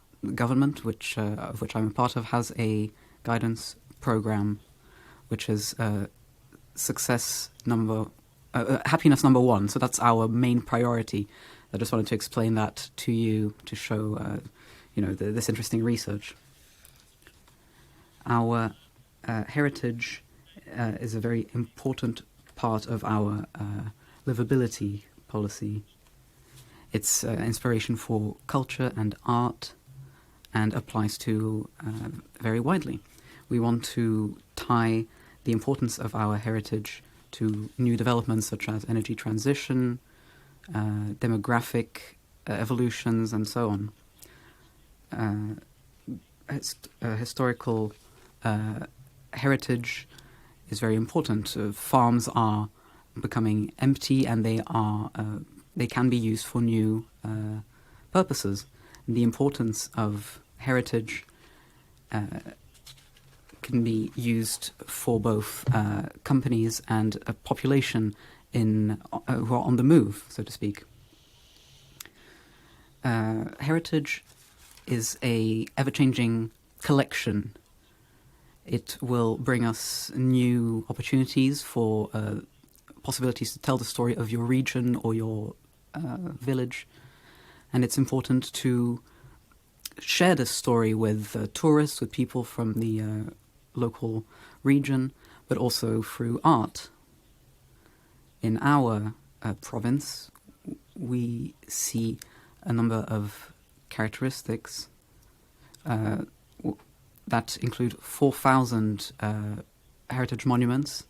of which I'm a part of, has a guidance program, which is happiness number 1. So that's our main priority. I just wanted to explain that to you to show, this interesting research. Our heritage is a very important part of our livability policy. It's inspiration for culture and art and applies to very widely. We want to tie the importance of our heritage to new developments such as energy transition, demographic evolutions, and so on. Historical heritage is very important. Farms are becoming empty, and they can be used for new purposes. The importance of heritage can be used for both companies and a population who are on the move, so to speak. Heritage is a ever-changing collection. It will bring us new opportunities for possibilities to tell the story of your region or your village. And it's important to share this story with tourists, with people from the local region, but also through art. In our province, we see a number of characteristics that include 4,000 heritage monuments.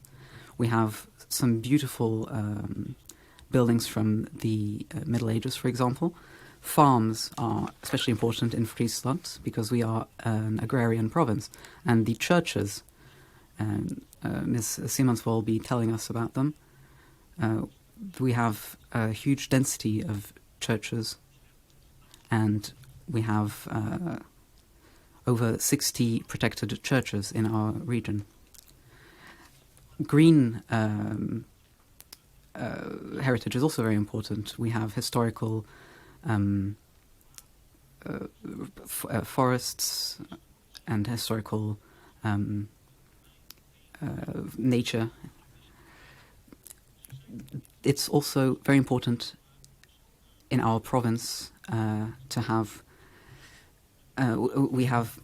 We have some beautiful buildings from the Middle Ages, for example. Farms are especially important in Fryslân because we are an agrarian province. And the churches, Ms. Simons will be telling us about them. We have a huge density of churches, and we have over 60 protected churches in our region. green heritage is also very important. We have historical forests and historical nature. It's also very important in our province to have. We have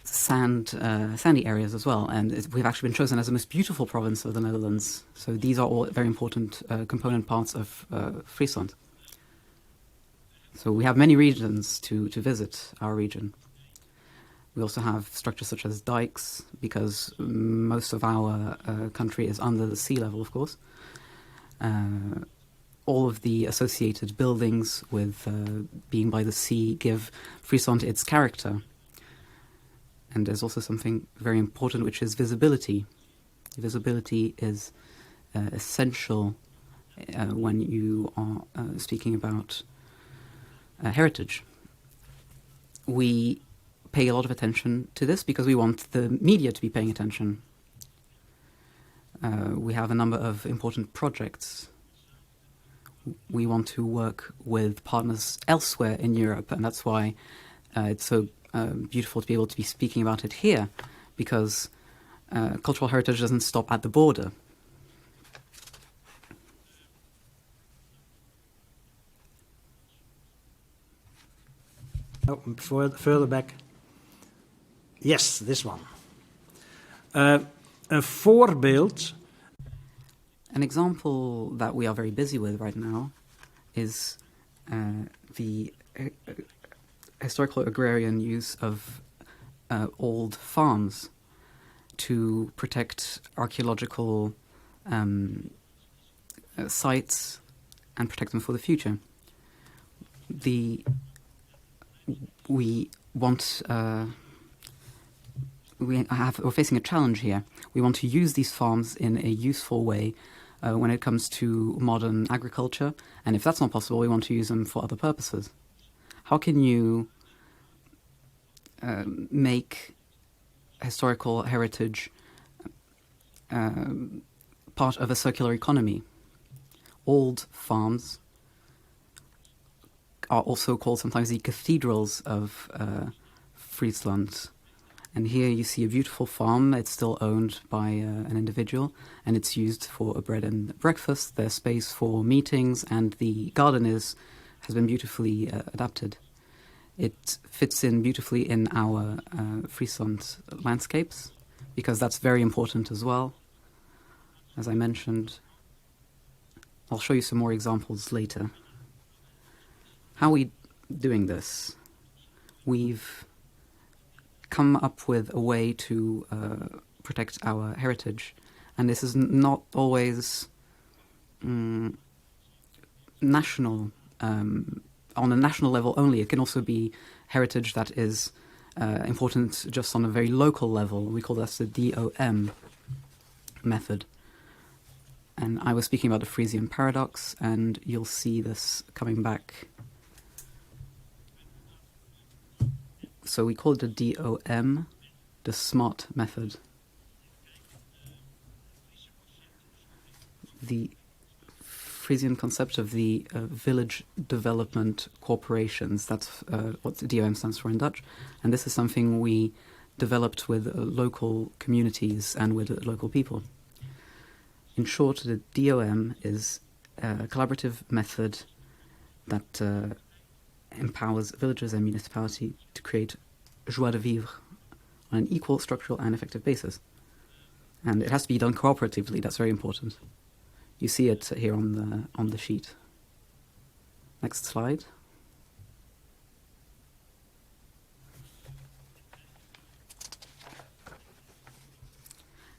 sandy areas as well, and we've actually been chosen as the most beautiful province of the Netherlands. So these are all very important component parts of Friesland. So we have many regions to visit our region. We also have structures such as dikes, because most of our country is under the sea level, of course. All of the associated buildings with being by the sea give Friesland its character. And there's also something very important, which is visibility. Visibility is essential when you are speaking about heritage. We pay a lot of attention to this because we want the media to be paying attention. We have a number of important projects. We want to work with partners elsewhere in Europe, and that's why it's so beautiful to be able to be speaking about it here, because cultural heritage doesn't stop at the border. Oh, further back. Yes, this one. Een voorbeeld. An example that we are very busy with right now is the historical agrarian use of old farms to protect archaeological sites and protect them for the future. We're facing a challenge here. We want to use these farms in a useful way when it comes to modern agriculture, and if that's not possible, we want to use them for other purposes. How can you make historical heritage part of a circular economy? Old farms are also called sometimes the cathedrals of Friesland. And here you see a beautiful farm. It's still owned by an individual, and it's used for a bread and breakfast. There's space for meetings, and the garden has been beautifully adapted. It fits in beautifully in our Friesland landscapes, because that's very important as well. As I mentioned, I'll show you some more examples later. How are we doing this? We've come up with a way to protect our heritage, and this is not always national, on a national level only. It can also be heritage that is important just on a very local level. We call that the DOM method. And I was speaking about the Frisian paradox, and you'll see this coming back. So we call it the DOM, the SMART method. The Frisian concept of the village development corporations, that's what the DOM stands for in Dutch, and this is something we developed with local communities and with local people. In short, the DOM is a collaborative method that empowers villages and municipality to create joie de vivre on an equal, structural and effective basis. And it has to be done cooperatively, that's very important. You see it here on the sheet. Next slide.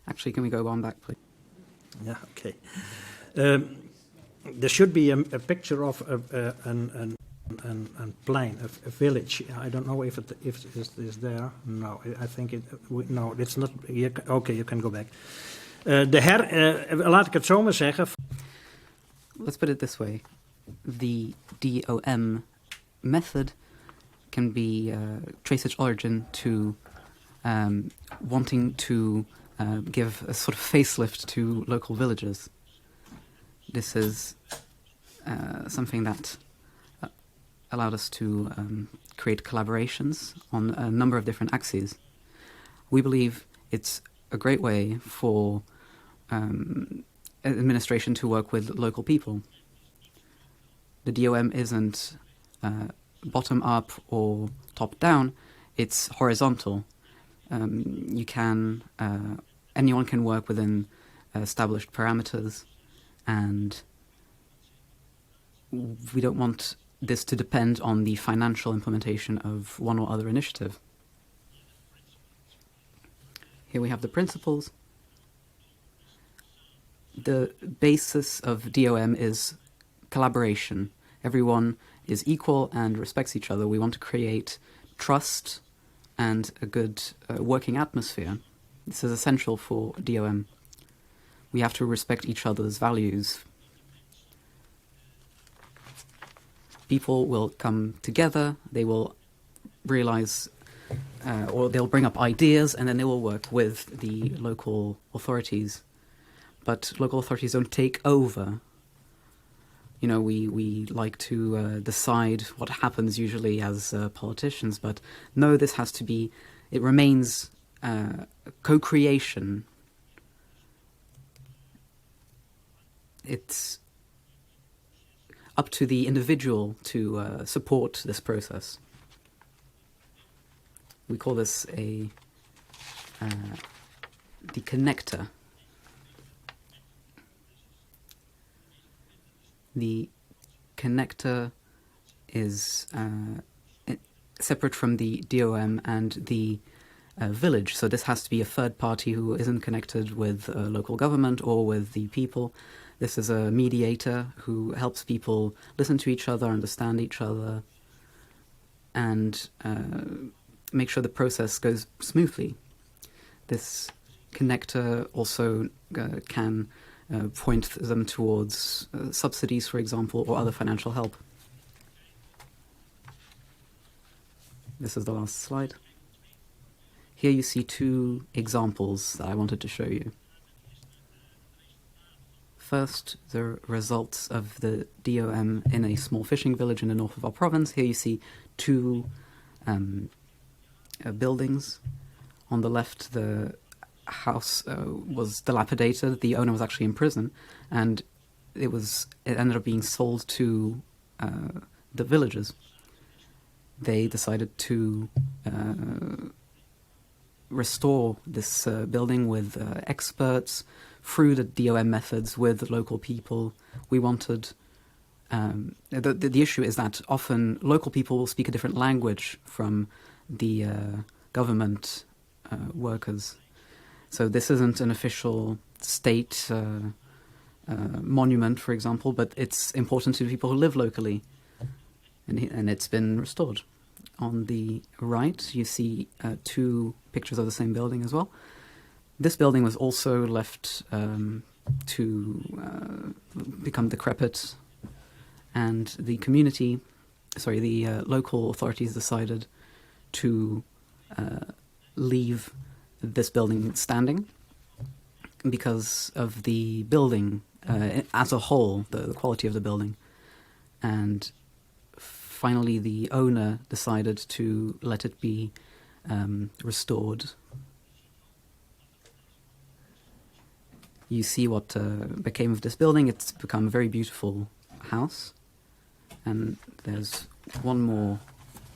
Actually, can we go one back, please? Yeah, okay. There should be a picture of a plain, a village. I don't know if it is there. No, I think no, it's not. Okay, you can go back. Laat ik het zo maar zeggen. Let's put it this way. The DOM method can be trace its origin to wanting to give a sort of facelift to local villages. This is something that allowed us to create collaborations on a number of different axes. We believe it's a great way for administration to work with local people. The DOM isn't bottom-up or top-down, it's horizontal. Anyone can work within established parameters, and we don't want this to depend on the financial implementation of one or other initiative. Here we have the principles. The basis of DOM is collaboration. Everyone is equal and respects each other. We want to create trust and a good working atmosphere. This is essential for DOM. We have to respect each other's values. People will come together, they will realize, or they'll bring up ideas, and then they will work with the local authorities. But local authorities don't take over. You know, we like to decide what happens usually as politicians, but no, this has to be, it remains co-creation. It's up to the individual to support this process. We call this the connector. The connector is separate from the DOM and the village, so this has to be a third party who isn't connected with local government or with the people. This is a mediator who helps people listen to each other, understand each other, and make sure the process goes smoothly. This connector also can point them towards subsidies, for example, or other financial help. This is the last slide. Here you see two examples that I wanted to show you. First, the results of the DOM in a small fishing village in the north of our province. Here you see two buildings. On the left, the house was dilapidated. The owner was actually in prison, and it ended up being sold to the villagers. They decided to restore this building with experts through the DOM methods with local people. We wanted the issue is that often local people will speak a different language from the government workers. So this isn't an official state monument, for example, but it's important to people who live locally, and it's been restored. On the right, you see two pictures of the same building as well. This building was also left to become decrepit, and the local authorities decided to leave this building standing because of the building as a whole, the quality of the building. And finally, the owner decided to let it be restored. You see what became of this building. It's become a very beautiful house. And there's one more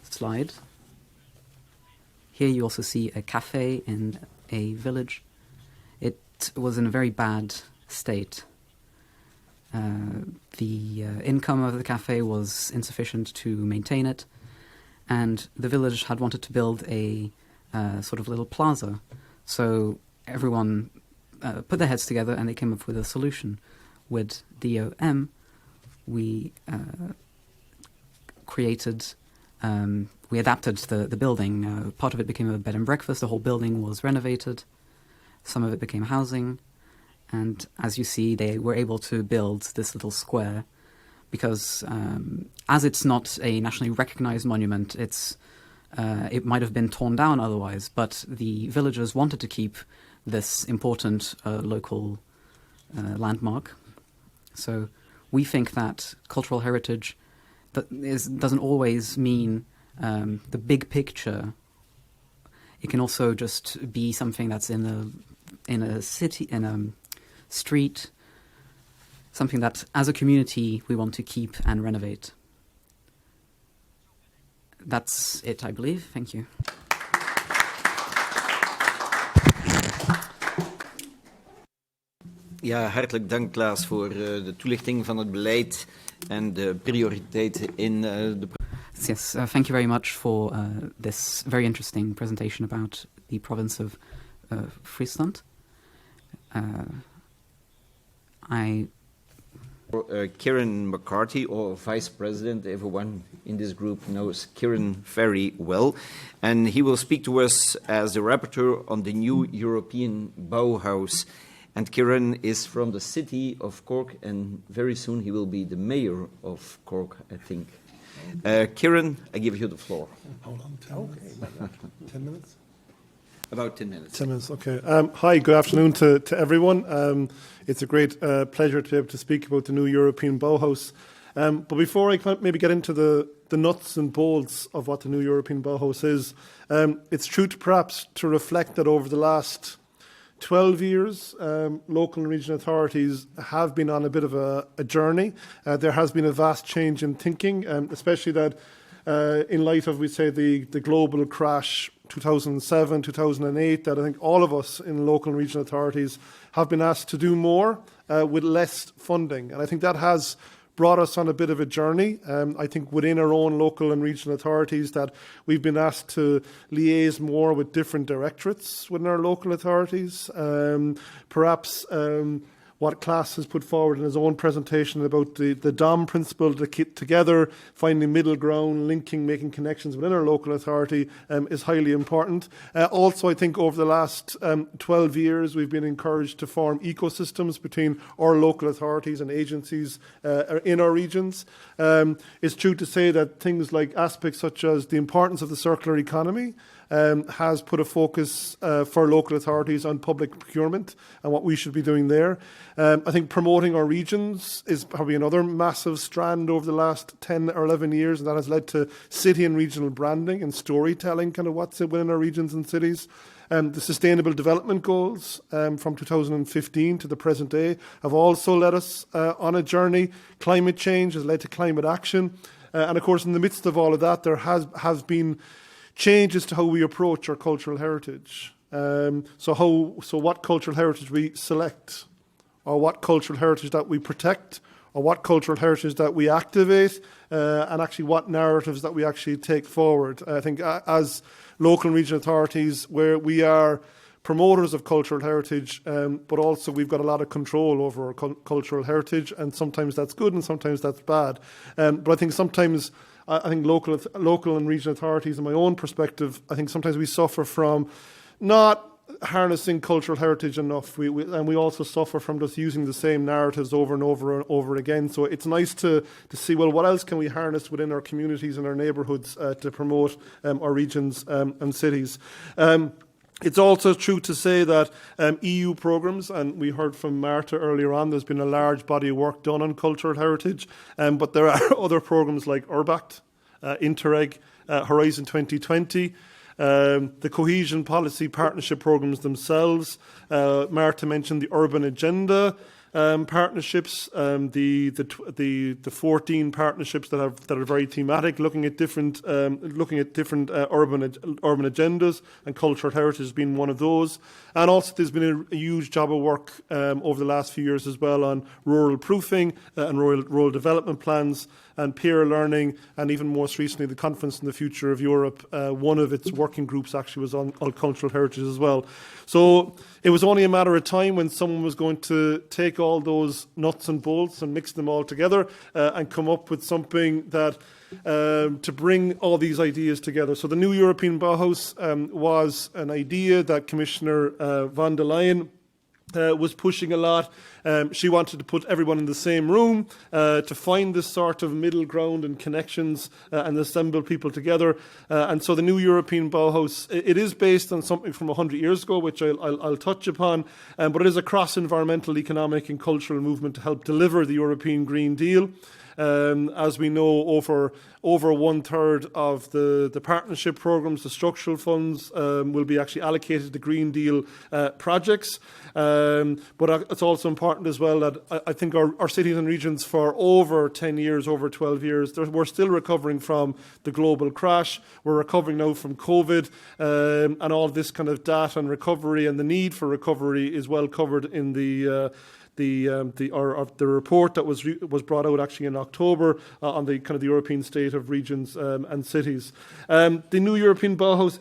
slide. Here you also see a cafe in a village. It was in a very bad state. The income of the cafe was insufficient to maintain it, and the village had wanted to build a sort of little plaza. So everyone put their heads together and they came up with a solution. With DOM, we we adapted the building. Part of it became a bed and breakfast. The whole building was renovated. Some of it became housing. And as you see, they were able to build this little square because as it's not a nationally recognized monument, it might have been torn down otherwise, but the villagers wanted to keep this important local landmark. So we think that cultural heritage doesn't always mean the big picture. It can also just be something that's in a city, in a street, something that as a community we want to keep and renovate. That's it, I believe. Thank you. Ja, hartelijk dank Klaas voor de toelichting van het beleid en de prioriteiten in de... Yes, thank you very much for this very interesting presentation about the province of Fryslân. Kieran McCarthy, or Vice President, everyone in this group knows Kieran very well, and he will speak to us as the rapporteur on the new European Bauhaus. And Kieran is from the city of Cork, and very soon he will be the mayor of Cork, I think. Kieran, I give you the floor. Hold on, 10 minutes? About 10 minutes. 10 minutes, okay. Hi, good afternoon to everyone. It's a great pleasure to be able to speak about the new European Bauhaus. But before I maybe get into the nuts and bolts of what the new European Bauhaus is, it's true to perhaps to reflect that over the last 12 years, local and regional authorities have been on a bit of a journey. There has been a vast change in thinking, especially that in light of, we say, the global crash 2007, 2008, that I think all of us in local and regional authorities have been asked to do more with less funding. And I think that has brought us on a bit of a journey. I think within our own local and regional authorities that we've been asked to liaise more with different directorates within our local authorities. Perhaps what Klaas has put forward in his own presentation about the DOM principle, the kit together, finding middle ground, linking, making connections within our local authority is highly important. Also, I think over the last 12 years, we've been encouraged to form ecosystems between our local authorities and agencies in our regions. It's true to say that things like aspects such as the importance of the circular economy has put a focus for local authorities on public procurement and what we should be doing there. I think promoting our regions is probably another massive strand over the last 10 or 11 years, and that has led to city and regional branding and storytelling, kind of what's within our regions and cities. The Sustainable Development Goals from 2015 to the present day have also led us on a journey. Climate change has led to climate action. And of course, in the midst of all of that, there has been changes to how we approach our cultural heritage. So what cultural heritage we select, or what cultural heritage that we protect, or what cultural heritage that we activate, and actually what narratives that we actually take forward. I think as local and regional authorities, where we are promoters of cultural heritage, but also we've got a lot of control over our cultural heritage, and sometimes that's good and sometimes that's bad. But I think sometimes local and regional authorities, in my own perspective, I think sometimes we suffer from not harnessing cultural heritage enough. We also suffer from just using the same narratives over and over and over again. So it's nice to see, well, what else can we harness within our communities and our neighbourhoods to promote our regions and cities. It's also true to say that EU programmes, and we heard from Marta earlier on, there's been a large body of work done on cultural heritage, but there are other programmes like Urbact, Interreg, Horizon 2020, the cohesion policy partnership programmes themselves. Marta mentioned the urban agenda partnerships, the 14 partnerships that are very thematic, looking at different urban agendas, and cultural heritage has been one of those. And also there's been a huge job of work over the last few years as well on rural proofing and rural development plans and peer learning, and even most recently the Conference on the Future of Europe. One of its working groups actually was on cultural heritage as well. So it was only a matter of time when someone was going to take all those nuts and bolts and mix them all together and come up with something that to bring all these ideas together. So the new European Bauhaus was an idea that Commissioner von der Leyen was pushing a lot. She wanted to put everyone in the same room to find this sort of middle ground and connections and assemble people together. And so the new European Bauhaus, it is based on something from 100 years ago, which I'll touch upon, but it is a cross-environmental, economic and cultural movement to help deliver the European Green Deal. As we know, over 1/3 of the partnership programs, the structural funds, will be actually allocated to Green Deal projects. But it's also important as well that I think our cities and regions for over 10 years, over 12 years, we're still recovering from the global crash. We're recovering now from COVID, and all this kind of data and recovery, and the need for recovery is well covered in the report that was brought out actually in October on the kind of the European state of regions and cities. The new European Bauhaus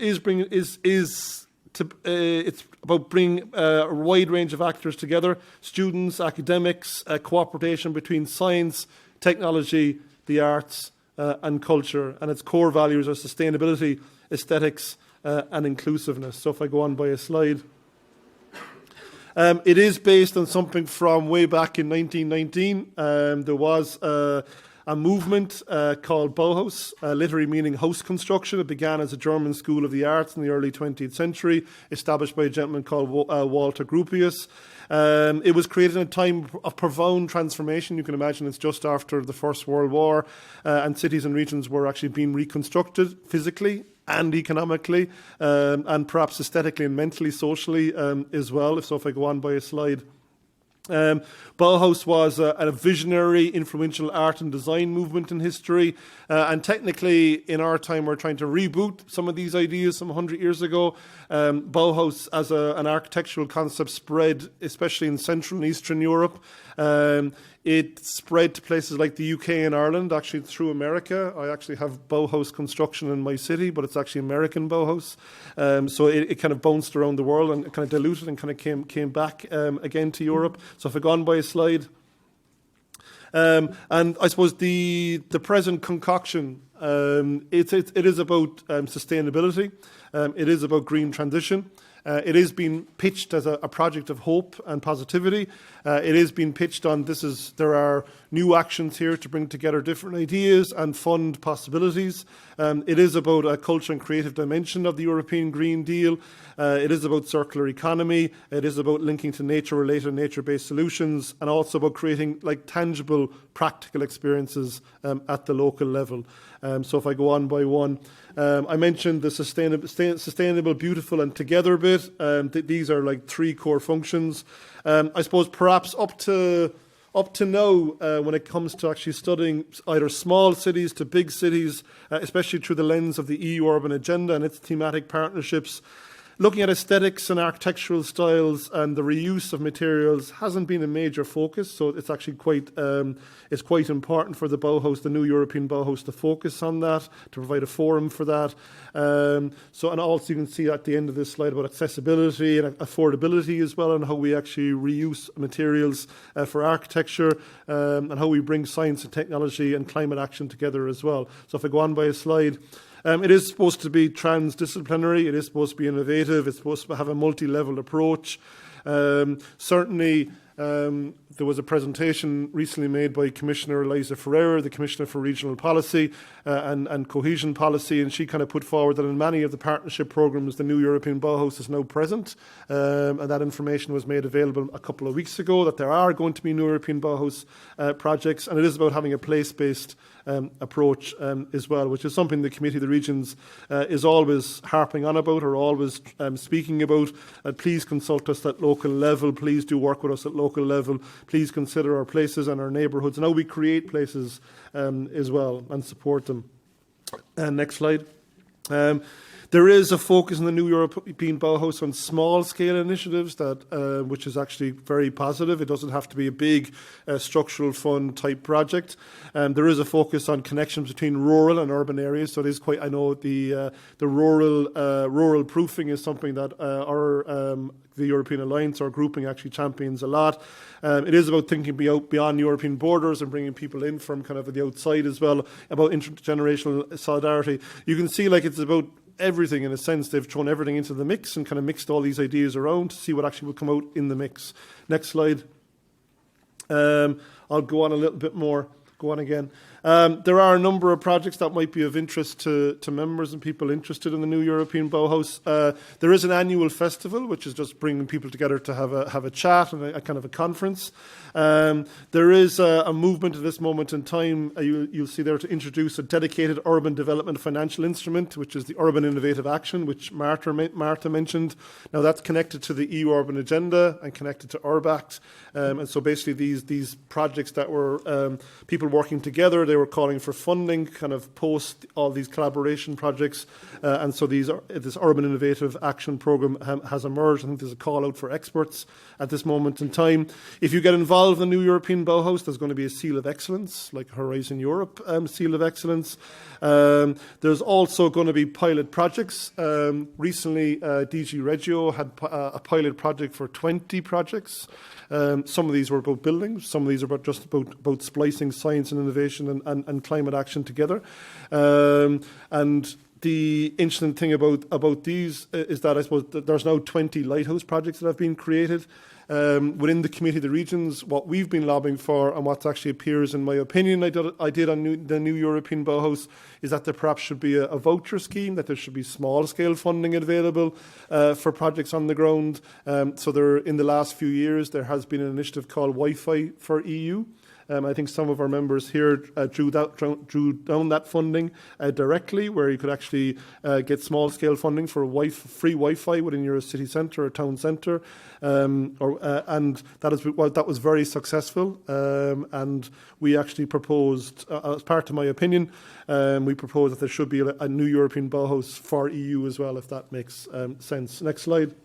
it's about bringing a wide range of actors together: students, academics, cooperation between science, technology, the arts, and culture. And its core values are sustainability, aesthetics, and inclusiveness. So if I go on by a slide. It is based on something from way back in 1919. There was a movement called Bauhaus, literally meaning house construction. It began as a German school of the arts in the early 20th century, established by a gentleman called Walter Gropius. It was created in a time of profound transformation. You can imagine it's just after the First World War, and cities and regions were actually being reconstructed physically and economically, and perhaps aesthetically and mentally, socially as well. So if I go on by a slide. Bauhaus was a visionary, influential art and design movement in history, and technically in our time we're trying to reboot some of these ideas from 100 years ago. Bauhaus as an architectural concept spread especially in Central and Eastern Europe. It spread to places like the UK and Ireland, actually through America. I actually have Bauhaus construction in my city, but it's actually American Bauhaus. So it kind of bounced around the world and kind of diluted and kind of came back again to Europe. So if I go on by a slide. And I suppose the present concoction, it is about sustainability. It is about green transition. It is being pitched as a project of hope and positivity. It is being pitched on there are new actions here to bring together different ideas and fund possibilities. It is about a culture and creative dimension of the European Green Deal. It is about circular economy. It is about linking to nature-related, nature-based solutions, and also about creating tangible, practical experiences at the local level. So if I go on by one, I mentioned the sustainable, beautiful, and together bit. These are three core functions. I suppose perhaps up to now, when it comes to actually studying either small cities to big cities, especially through the lens of the EU Urban Agenda and its thematic partnerships, looking at aesthetics and architectural styles and the reuse of materials hasn't been a major focus. So it's actually quite important for the Bauhaus, the new European Bauhaus, to focus on that, to provide a forum for that. And also you can see at the end of this slide about accessibility and affordability as well, and how we actually reuse materials for architecture, and how we bring science and technology and climate action together as well. So if I go on by a slide. It is supposed to be transdisciplinary. It is supposed to be innovative. It's supposed to have a multi-level approach. Certainly, there was a presentation recently made by Commissioner Eliza Ferreira, the Commissioner for Regional Policy and Cohesion Policy, and she kind of put forward that in many of the partnership programmes, the new European Bauhaus is now present, and that information was made available a couple of weeks ago, that there are going to be new European Bauhaus projects, and it is about having a place-based approach as well, which is something the Committee of the Regions is always harping on about, or always speaking about. Please consult us at local level. Please do work with us at local level. Please consider our places and our neighbourhoods and how we create places as well and support them. Next slide. There is a focus in the new European Bauhaus on small-scale initiatives, which is actually very positive. It doesn't have to be a big structural fund type project. There is a focus on connections between rural and urban areas. So it is quite. I know the rural proofing is something that the European Alliance, our grouping, actually champions a lot. It is about thinking beyond European borders and bringing people in from kind of the outside as well, about intergenerational solidarity. You can see it's about everything in a sense. They've thrown everything into the mix and kind of mixed all these ideas around to see what actually will come out in the mix. Next slide. I'll go on a little bit more. Go on again. There are a number of projects that might be of interest to members and people interested in the new European Bauhaus. There is an annual festival, which is just bringing people together to have a chat and a kind of a conference. There is a movement at this moment in time, you'll see there, to introduce a dedicated urban development financial instrument, which is the Urban Innovative Action, which Marta mentioned. Now, that's connected to the EU Urban Agenda and connected to URBACT. And so basically these projects that were people working together, they were calling for funding, kind of post all these collaboration projects. And so this Urban Innovative Action Programme has emerged. I think there's a call out for experts at this moment in time. If you get involved in the new European Bauhaus, there's going to be a seal of excellence, like Horizon Europe seal of excellence. There's also going to be pilot projects. Recently, DG Regio had a pilot project for 20 projects. Some of these were about buildings, some of these are about splicing science and innovation and climate action together. And the interesting thing about these is that I suppose that there's now 20 lighthouse projects that have been created. Within the Committee of the Regions, what we've been lobbying for and what actually appears in my opinion I did on the new European Bauhaus is that there perhaps should be a voucher scheme, that there should be small-scale funding available for projects on the ground. So there, in the last few years, there has been an initiative called Wi-Fi for EU. I think some of our members here drew down that funding directly, where you could actually get small-scale funding for free Wi-Fi within your city centre or town centre, and that was very successful. And we actually proposed, as part of my opinion, we proposed that there should be a new European Bauhaus for EU as well, if that makes sense. Next slide.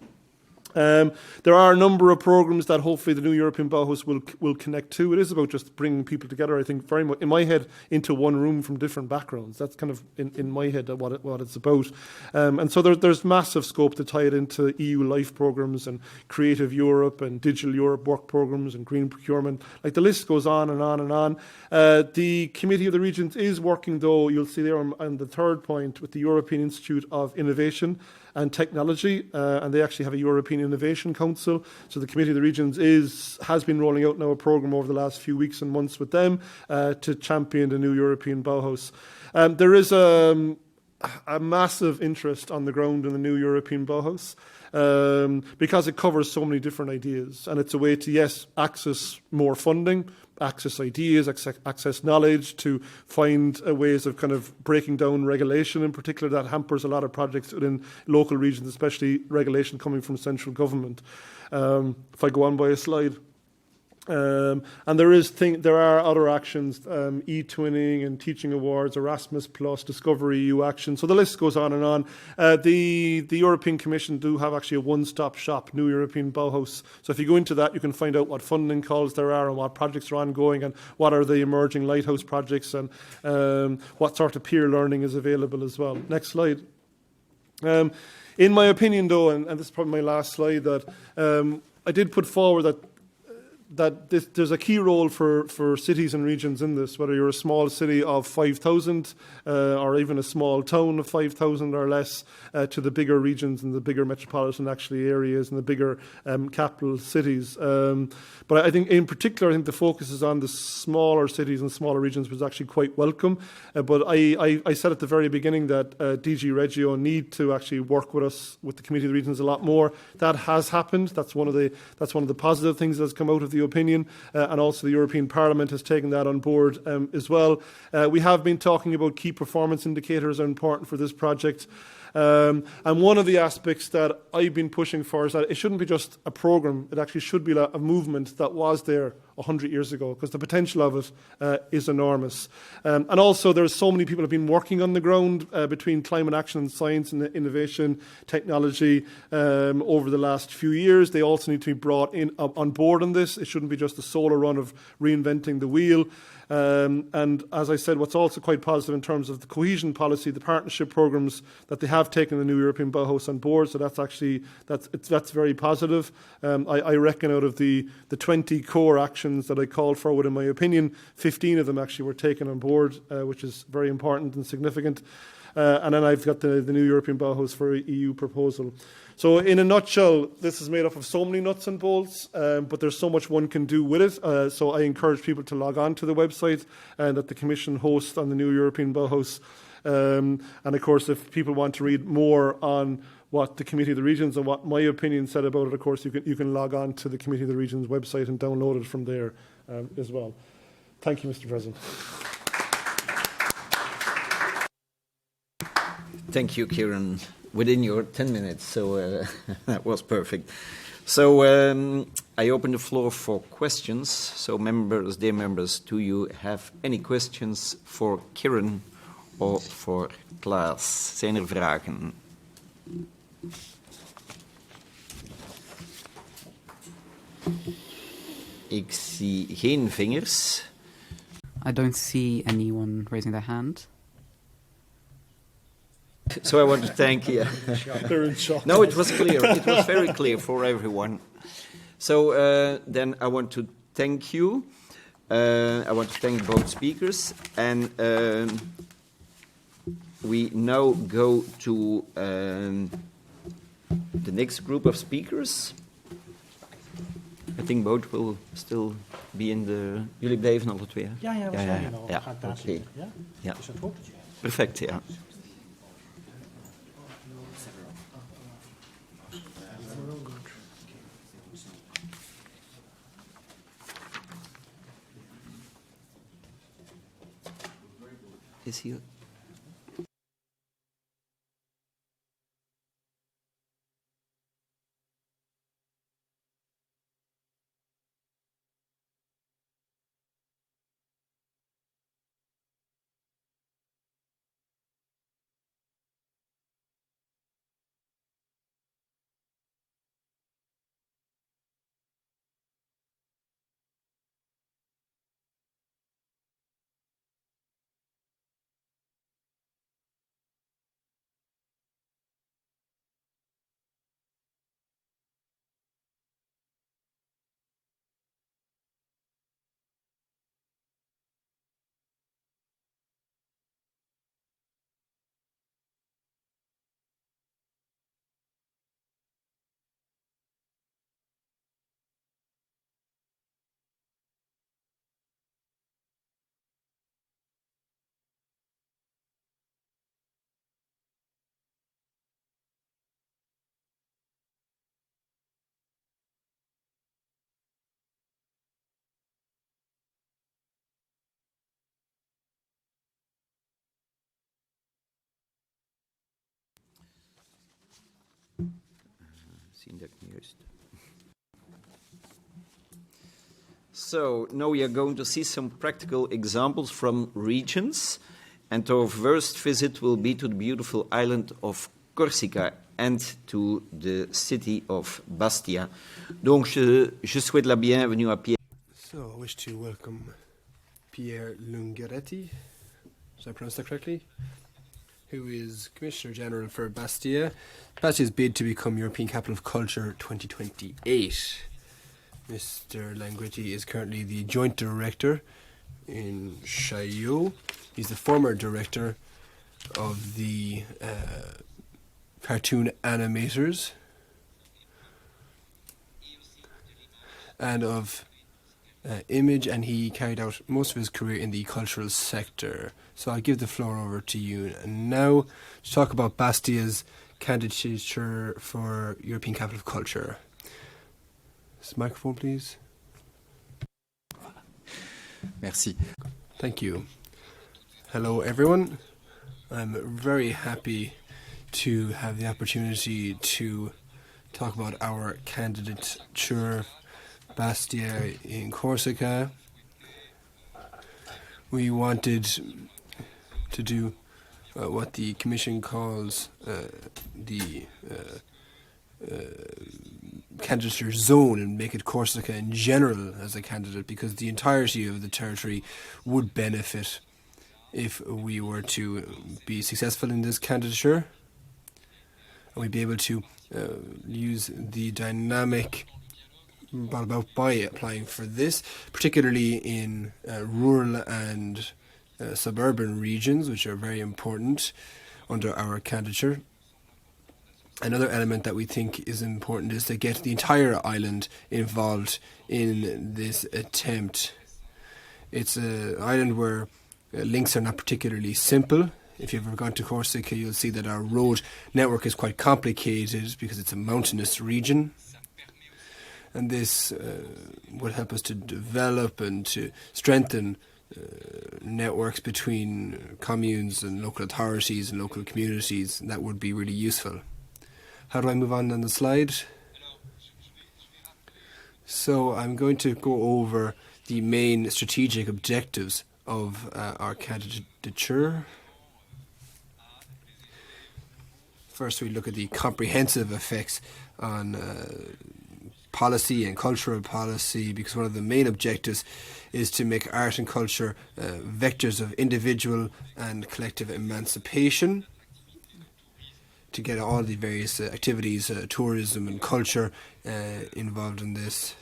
There are a number of programs that hopefully the new European Bauhaus will connect to. It is about just bringing people together, I think, very much, in my head, into one room from different backgrounds. That's kind of, in my head, what it's about. And so there's massive scope to tie it into EU LIFE programs and Creative Europe and Digital Europe work programs and green procurement. Like, the list goes on and on and on. The Committee of the Regions is working, though, you'll see there on the third point, with the European Institute of Innovation and Technology, and they actually have a European Innovation Council. So the Committee of the Regions has been rolling out now a programme over the last few weeks and months with them to champion the new European Bauhaus. There is a massive interest on the ground in the new European Bauhaus because it covers so many different ideas, and it's a way to, yes, access more funding, access ideas, access knowledge, to find ways of kind of breaking down regulation in particular that hampers a lot of projects within local regions, especially regulation coming from central government. If I go on by a slide. And there are other actions, e-twinning and teaching awards, Erasmus Plus, Discovery EU action. So the list goes on and on. The European Commission do have actually a one-stop shop, New European Bauhaus. So if you go into that, you can find out what funding calls there are and what projects are ongoing and what are the emerging lighthouse projects and what sort of peer learning is available as well. Next slide. In my opinion, though, and this is probably my last slide, that I did put forward that there's a key role for cities and regions in this, whether you're a small city of 5,000 or even a small town of 5,000 or less, to the bigger regions and the bigger metropolitan actually areas and the bigger capital cities. But I think in particular, I think the focus is on the smaller cities and smaller regions, was actually quite welcome. But I said at the very beginning that DG Regio need to actually work with us, with the Committee of the Regions, a lot more. That has happened. That's one of the positive things that's come out of the opinion, and also the European Parliament has taken that on board as well. We have been talking about key performance indicators are important for this project. And one of the aspects that I've been pushing for is that it shouldn't be just a programme, it actually should be a movement that was there 100 years ago, because the potential of it is enormous. And also there's so many people who have been working on the ground between climate action and science and innovation, technology over the last few years. They also need to be brought in on board on this. It shouldn't be just a solo run of reinventing the wheel. And as I said, what's also quite positive in terms of the cohesion policy, the partnership programs that they have taken the new European Bauhaus on board. So that's very positive. I reckon out of the 20 core actions that I called forward, in my opinion, 15 of them actually were taken on board, which is very important and significant. and then I've got the new European Bauhaus for EU proposal. So in a nutshell, this is made up of so many nuts and bolts, but there's so much one can do with it. So I encourage people to log on to the website that the Commission hosts on the new European Bauhaus. And of course, if people want to read more on what the Committee of the Regions and what my opinion said about it, of course, you can log on to the Committee of the Regions website and download it from there as well. Thank you, Mr. President. Thank you, Kieran. Within your 10 minutes, so that was perfect. So I open the floor for questions. So members, dear members, do you have any questions for Kieran or for Klaas? Zijn er vragen? Ik zie geen vingers. I don't see anyone raising their hand. So I want to thank you. They're in shock. No, it was clear. It was very clear for everyone. So then I want to thank you. I want to thank both speakers. And we now go to the next group of speakers. I think both will still be in the... Jullie blijven alle twee, hè? Ja, we zijn er al. Ja, Gaat daar oké. zitten. Ja? Ja. Is dat goed? Perfect, ja. Is hier... So now we are going to see some practical examples from regions, and our first visit will be to the beautiful island of Corsica and to the city of Bastia. Donc je souhaite la bienvenue à Pierre. So I wish to welcome Pierre Lungheretti, did I pronounce that correctly? Who is Commissioner General for Bastia. Bastia's bid to become European Capital of Culture 2028. Mr. Lungheretti is currently the Joint Director in Chaillot. He's the former Director of the Cartoon Animators and of Image, and he carried out most of his career in the cultural sector. So I'll give the floor over to you now to talk about Bastia's candidature for European Capital of Culture. This microphone, please. Merci. Thank you. Hello, everyone. I'm very happy to have the opportunity to talk about our candidature, Bastia in Corsica. We wanted to do what the Commission calls the candidature zone and make it Corsica in general as a candidate, because the entirety of the territory would benefit if we were to be successful in this candidature, and we'd be able to use the dynamic brought about by applying for this, particularly in rural and suburban regions, which are very important. under our candidature. Another element that we think is important is to get the entire island involved in this attempt. It's an island where links are not particularly simple. If you've ever gone to Corsica, you'll see that our road network is quite complicated because it's a mountainous region. And this would help us to develop and to strengthen networks between communes and local authorities and local communities. And that would be really useful. How do I move on the slide? So I'm going to go over the main strategic objectives of our candidature. First, we look at the comprehensive effects on policy and cultural policy, because one of the main objectives is to make art and culture vectors of individual and collective emancipation, to get all the various activities, tourism and culture involved in this.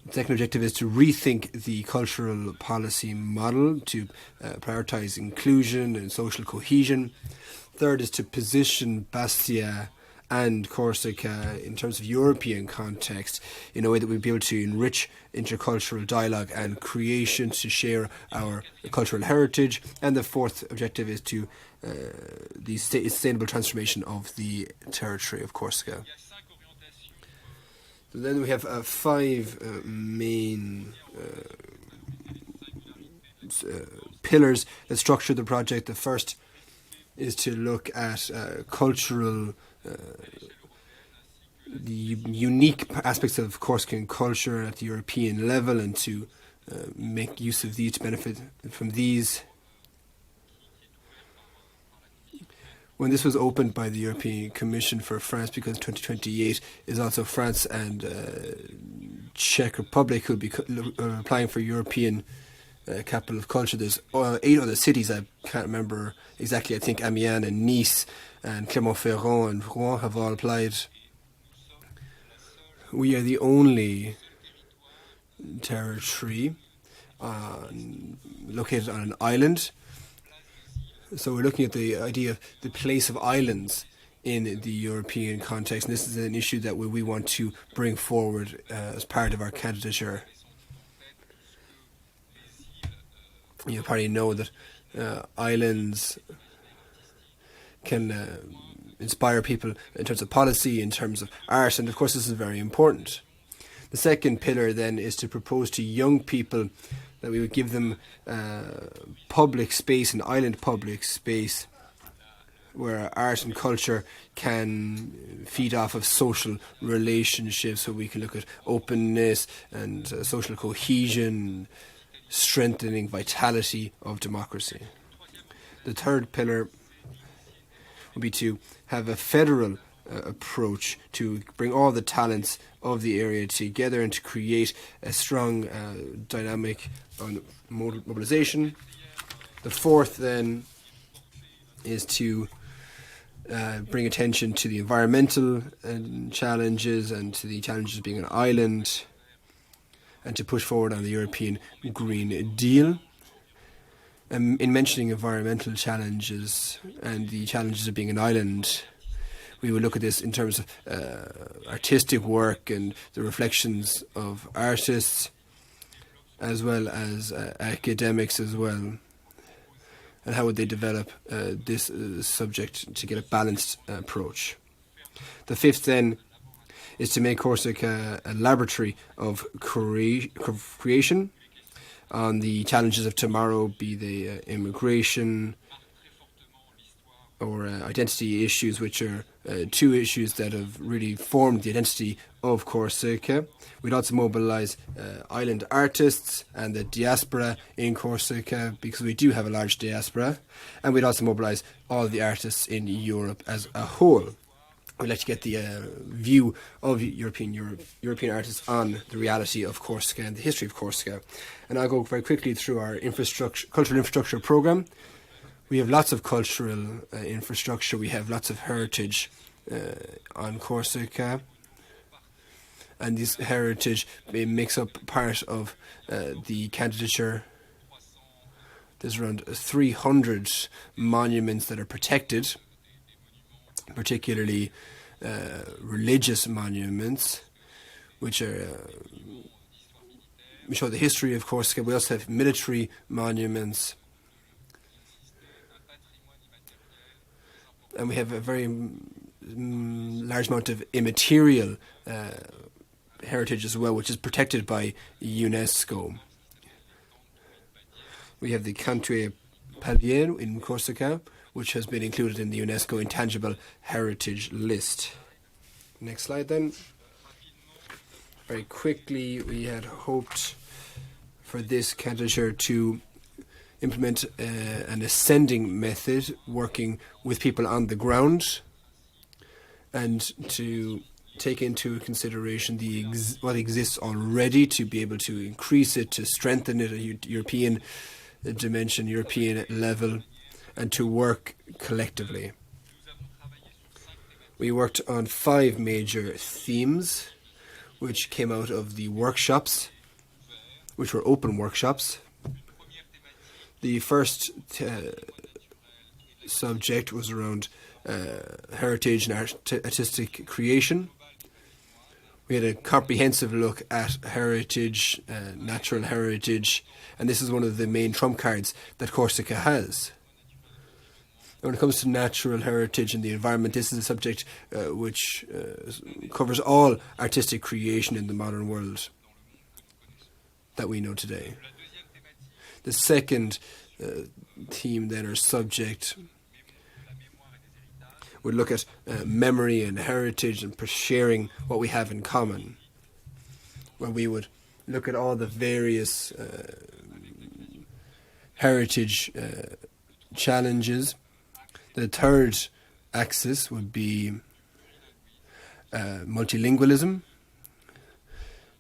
The second objective is to rethink the cultural policy model to prioritise inclusion and social cohesion. Third is to position Bastia and Corsica in terms of European context in a way that we'll be able to enrich intercultural dialogue and creation to share our cultural heritage. And the fourth objective is to the sustainable transformation of the territory of Corsica. So then we have five main pillars that structure the project. The first is to look at cultural the unique aspects of Corsican culture at the European level, and to make use of these, to benefit from these. When this was opened by the European Commission for France, because 2028 is also France and Czech Republic who will be applying for European capital of culture. There's 8 other cities, I can't remember exactly, I think Amiens and Nice and Clermont-Ferrand and Rouen have all applied. We are the only territory located on an island. So we're looking at the idea of the place of islands in the European context, and this is an issue that we want to bring forward as part of our candidature. You probably know that islands can inspire people in terms of policy, in terms of art, and of course this is very important. The second pillar then is to propose to young people that we would give them public space, an island public space, where art and culture can feed off of social relationships, so we can look at openness and social cohesion, strengthening vitality of democracy. The third pillar would be to have a federal approach to bring all the talents of the area together and to create a strong dynamic on mobilization. The fourth then is to bring attention to the environmental challenges and to the challenges of being an island, and to push forward on the European Green Deal. In mentioning environmental challenges and the challenges of being an island, we will look at this in terms of artistic work and the reflections of artists, as well as academics as well, and how would they develop this subject to get a balanced approach. The fifth then is to make Corsica a laboratory of creation on the challenges of tomorrow, be they immigration or identity issues, which are two issues that have really formed the identity of Corsica. We'd also mobilise island artists and the diaspora in Corsica, because we do have a large diaspora, and we'd also mobilise all the artists in Europe as a whole. We'd like to get the view of European artists on the reality of Corsica and the history of Corsica. And I'll go very quickly through our cultural infrastructure programme. We have lots of cultural infrastructure. We have lots of heritage on Corsica. And this heritage makes up part of the candidature. There's around 300 monuments that are protected, particularly religious monuments, which show the history of Corsica. We also have military monuments. And we have a very large amount of immaterial heritage as well, which is protected by UNESCO. We have the Cantuaire Palier in Corsica, which has been included in the UNESCO Intangible Heritage List. Next slide then. Very quickly, we had hoped for this candidature to implement an ascending method, working with people on the ground, and to take into consideration what exists already, to be able to increase it, to strengthen it at a European dimension, European level, and to work collectively. We worked on 5 major themes which came out of the workshops, which were open workshops. The first subject was around heritage and artistic creation. We had a comprehensive look at heritage, natural heritage, and this is one of the main trump cards that Corsica has. When it comes to natural heritage and the environment, this is a subject which covers all artistic creation in the modern world that we know today. The second theme then, or subject, would look at memory and heritage and sharing what we have in common, where we would look at all the various heritage challenges. The third axis would be multilingualism,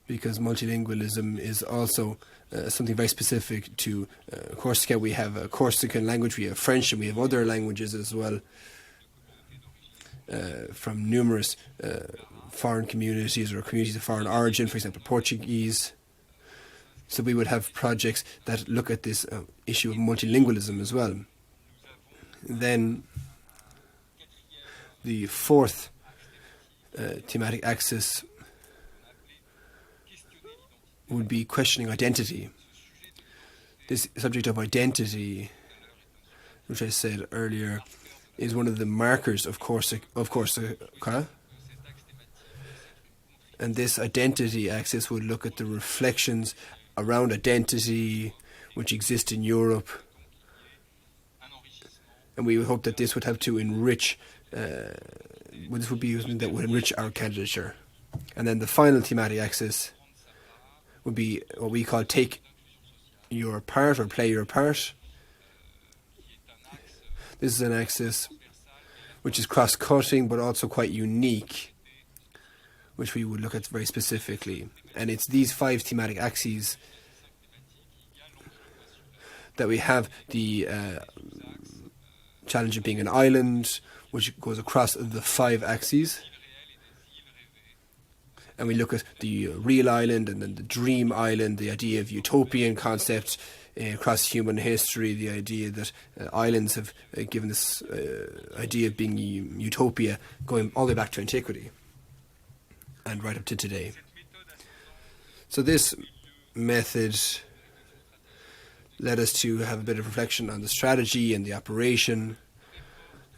because multilingualism is also something very specific to Corsica. We have a Corsican language, we have French, and we have other languages as well from numerous foreign communities or communities of foreign origin, for example, Portuguese. So we would have projects that look at this issue of multilingualism as well. Then the fourth thematic axis would be questioning identity. This subject of identity, which I said earlier, is one of the markers of Corsica. And this identity axis would look at the reflections around identity which exist in Europe. And we would hope that this would help to enrich, this would be something that would enrich our candidature. And then the final thematic axis would be what we call take your part, or play your part. This is an axis which is cross-cutting but also quite unique, which we would look at very specifically. And it's these 5 thematic axes that we have: the challenge of being an island, which goes across the 5 axes. And we look at the real island and then the dream island, the idea of utopian concept across human history, the idea that islands have given this idea of being utopia going all the way back to antiquity and right up to today. So this method led us to have a bit of reflection on the strategy and the operation,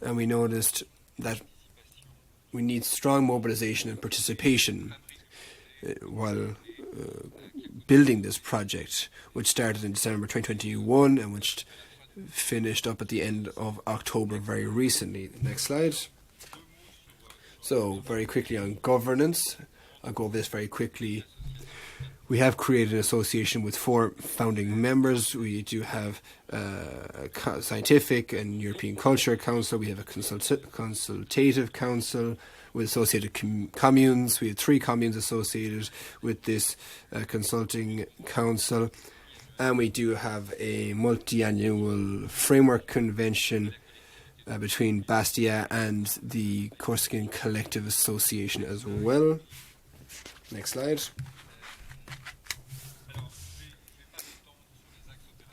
and we noticed that we need strong mobilization and participation while building this project, which started in December 2021 and which finished up at the end of October very recently. Next slide. So, very quickly on governance. I'll go over this very quickly. We have created an association with 4 founding members. We do have a scientific and European Culture Council. We have a consultative council with associated communes. We have 3 communes associated with this consulting council. And we do have a multi-annual framework convention between Bastia and the Corsican Collective Association as well. Next slide.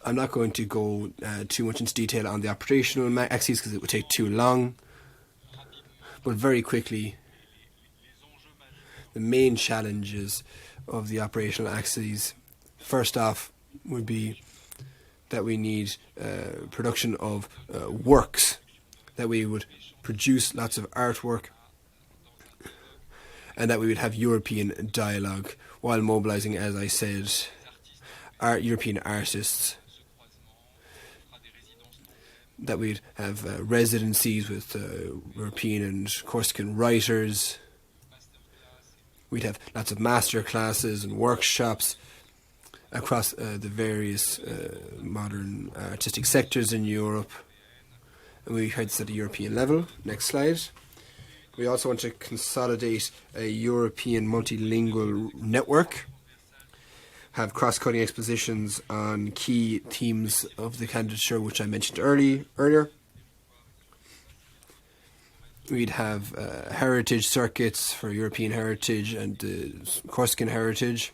I'm not going to go too much into detail on the operational axes because it would take too long. But very quickly, the main challenges of the operational axes, first off, would be that we need production of works, that we would produce lots of artwork, and that we would have European dialogue while mobilising, as I said, European artists, that we'd have residencies with European and Corsican writers. We'd have lots of master classes and workshops across the various modern artistic sectors in Europe. And we heard this at a European level. Next slide. We also want to consolidate a European multilingual network, have cross-cutting expositions on key themes of the candidature, which I mentioned earlier. We'd have heritage circuits for European heritage and Corsican heritage.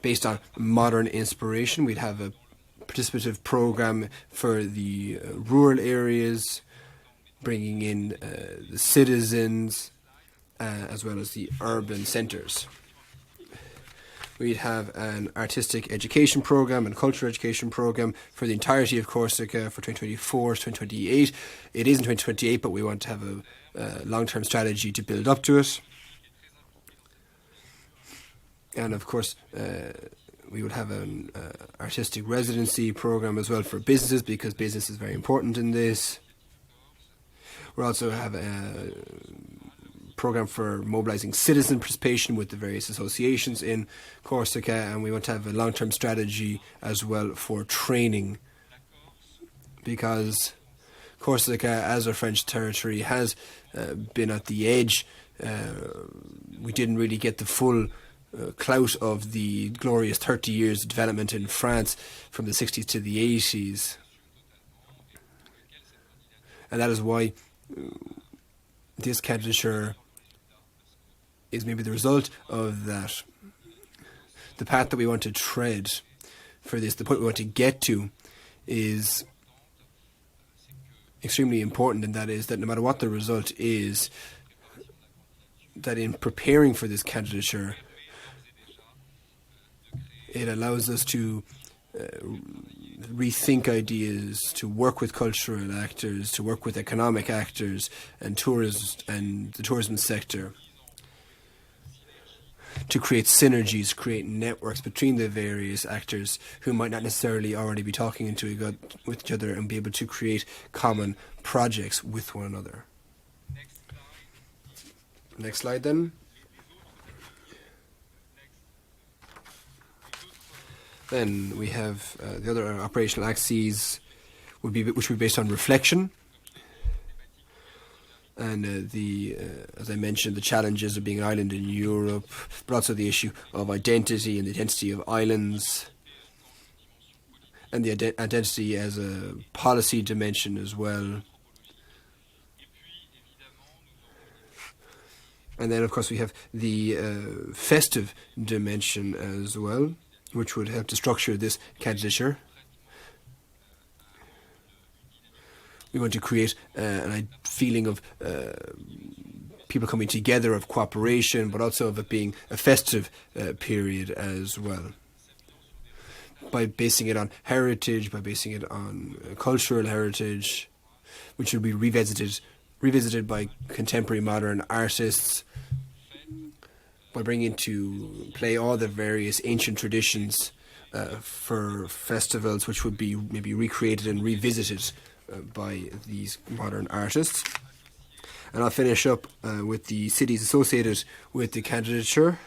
Based on modern inspiration, we'd have a participative program for the rural areas, bringing in the citizens as well as the urban centres. We'd have an artistic education program and cultural education program for the entirety of Corsica for 2024 to 2028. It is in 2028, but we want to have a long-term strategy to build up to it. And of course, we would have an artistic residency program as well for businesses, because business is very important in this. We'll also have a program for mobilising citizen participation with the various associations in Corsica, and we want to have a long-term strategy as well for training, because Corsica, as a French territory, has been at the edge. We didn't really get the full clout of the glorious 30 years of development in France from the 60s to the 80s. And that is why this candidature is maybe the result of that. The path that we want to tread for this, the point we want to get to, is extremely important, and that is that no matter what the result is, that in preparing for this candidature, it allows us to rethink ideas, to work with cultural actors, to work with economic actors and tourists and the tourism sector, to create synergies, create networks between the various actors who might not necessarily already be talking with each other, and be able to create common projects with one another. Next slide then. Then we have the other operational axes, which would be based on reflection. And as I mentioned, the challenges of being an island in Europe, but also the issue of identity and the identity of islands, and the identity as a policy dimension as well. And then, of course, we have the festive dimension as well, which would help to structure this candidature. We want to create a feeling of people coming together, of cooperation, but also of it being a festive period as well. By basing it on heritage, by basing it on cultural heritage, which will be revisited by contemporary modern artists, by bringing into play all the various ancient traditions for festivals, which would be maybe recreated and revisited by these modern artists. And I'll finish up with the cities associated with the candidature.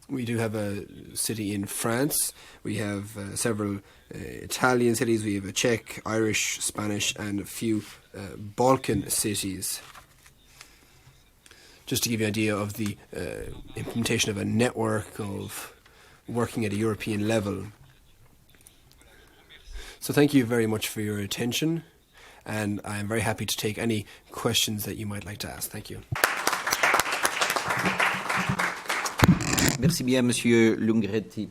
We do have a city in France. We have several Italian cities. We have a Czech, Irish, Spanish, and a few Balkan cities. Just to give you an idea of the implementation of a network of working at a European level. So thank you very much for your attention, and I am very happy to take any questions that you might like to ask. Thank you. Merci bien, Monsieur Lungheretti.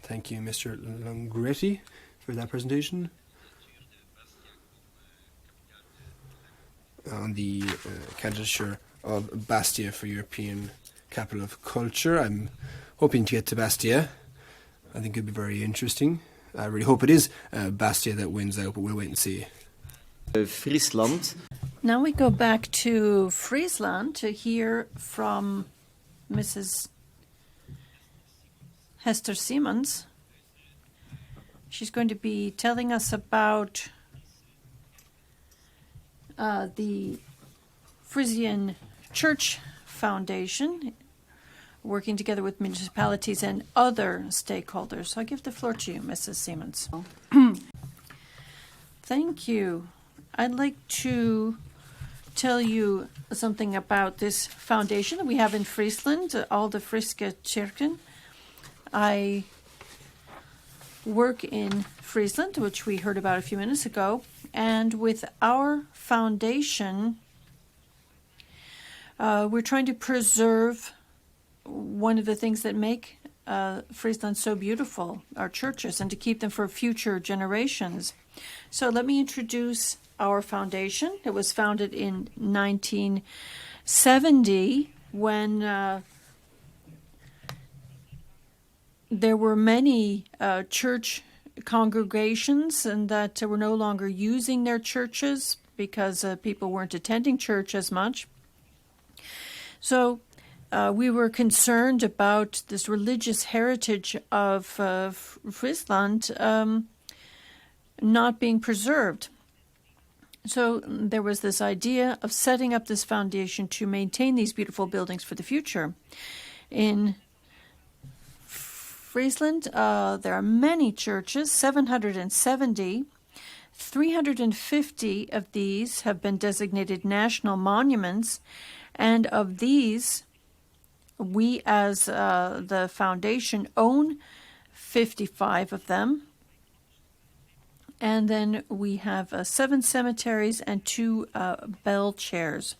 Thank you, Mr. Lungheretti, for that presentation. On the candidature of Bastia for European Capital of Culture. I'm hoping to get to Bastia. I think it'd be very interesting. I really hope it is Bastia that wins out, but we'll wait and see. Fryslân. Now we go back to Fryslân to hear from Mrs. Hester Siemens. She's going to be telling us about the Frisian Church Foundation, working together with municipalities and other stakeholders. So I give the floor to you, Mrs. Siemens. Thank you. I'd like to tell you something about this foundation that we have in Friesland, Alde Fryske Tsjerken. I work in Friesland, which we heard about a few minutes ago, and with our foundation, we're trying to preserve one of the things that make Friesland so beautiful, our churches, and to keep them for future generations. So let me introduce our foundation. It was founded in 1970 when there were many church congregations and that were no longer using their churches because people weren't attending church as much. So we were concerned about this religious heritage of Friesland not being preserved. So there was this idea of setting up this foundation to maintain these beautiful buildings for the future. In Friesland, there are many churches, 770. 350 of these have been designated national monuments, and of these, we as the foundation own 55 of them. And then we have 7 cemeteries and 2 bell chairs.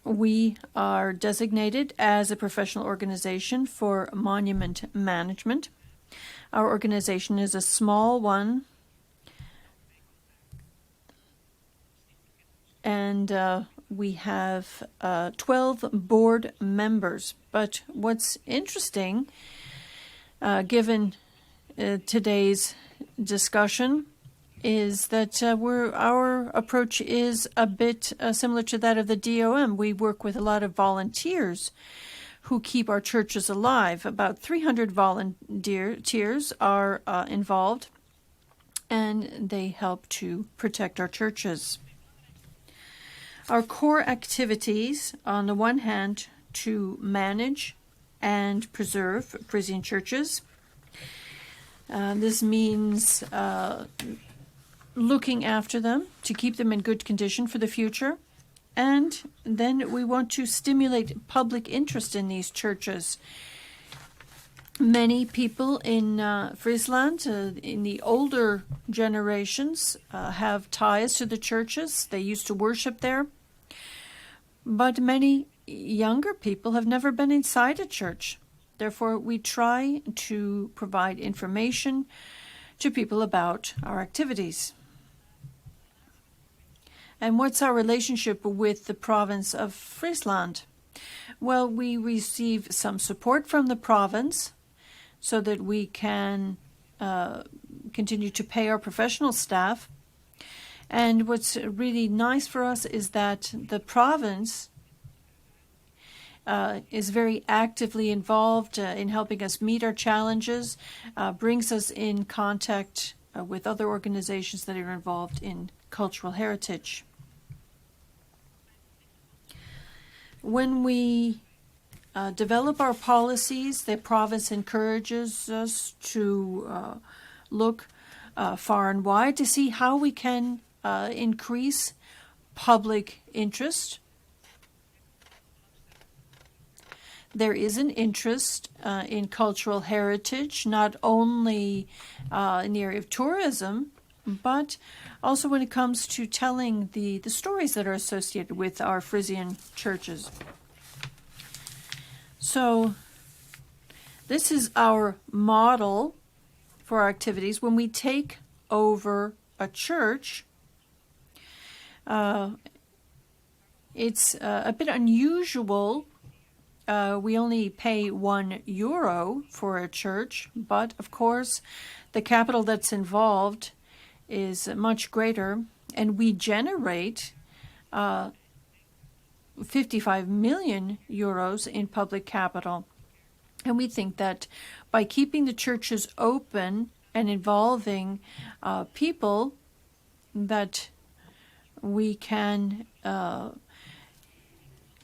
We are designated as a professional organization for monument management. Our organization is a small one, and we have 12 board members. But what's interesting, given today's discussion, is that our approach is a bit similar to that of the DOM. We work with a lot of volunteers who keep our churches alive. About 300 volunteers are involved, and they help to protect our churches. Our core activities, on the one hand, to manage and preserve Frisian churches. This means looking after them to keep them in good condition for the future. And then we want to stimulate public interest in these churches. Many people in Friesland, in the older generations, have ties to the churches. They used to worship there. But many younger people have never been inside a church. Therefore, we try to provide information to people about our activities. And what's our relationship with the province of Friesland? Well, we receive some support from the province so that we can continue to pay our professional staff. And what's really nice for us is that the province is very actively involved in helping us meet our challenges, brings us in contact with other organizations that are involved in cultural heritage. When we develop our policies, the province encourages us to look far and wide to see how we can increase public interest. There is an interest in cultural heritage, not only in the area of tourism, but also when it comes to telling the stories that are associated with our Frisian churches. So This is our model for our activities. When we take over a church, it's a bit unusual. We only pay €1 for a church, but of course the capital that's involved is much greater, and we generate 55 million euros in public capital. And we think that by keeping the churches open and involving people, that we can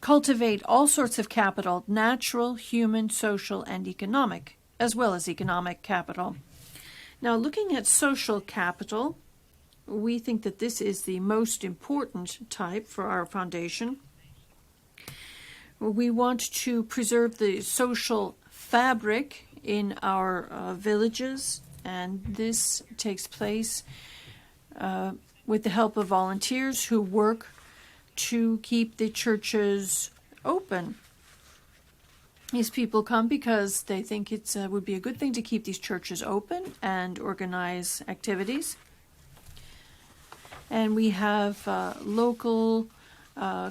cultivate all sorts of capital, natural, human, social, and economic, as well as economic capital. Now, looking at social capital, we think that this is the most important type for our foundation. We want to preserve the social fabric in our villages, and this takes place with the help of volunteers who work to keep the churches open. These people come because they think it would be a good thing to keep these churches open and organize activities. And we have local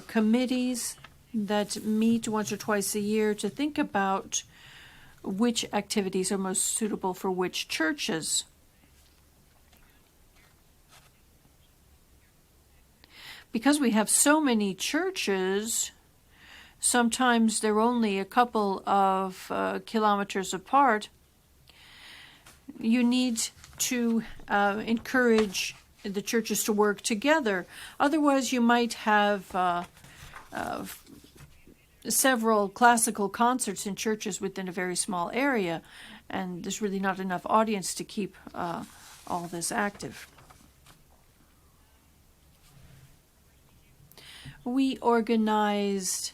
committees that meet once or twice a year to think about which activities are most suitable for which churches. Because we have so many churches, sometimes they're only a couple of kilometers apart. You need to encourage the churches to work together. Otherwise, you might have several classical concerts in churches within a very small area, and there's really not enough audience to keep all this active. We organized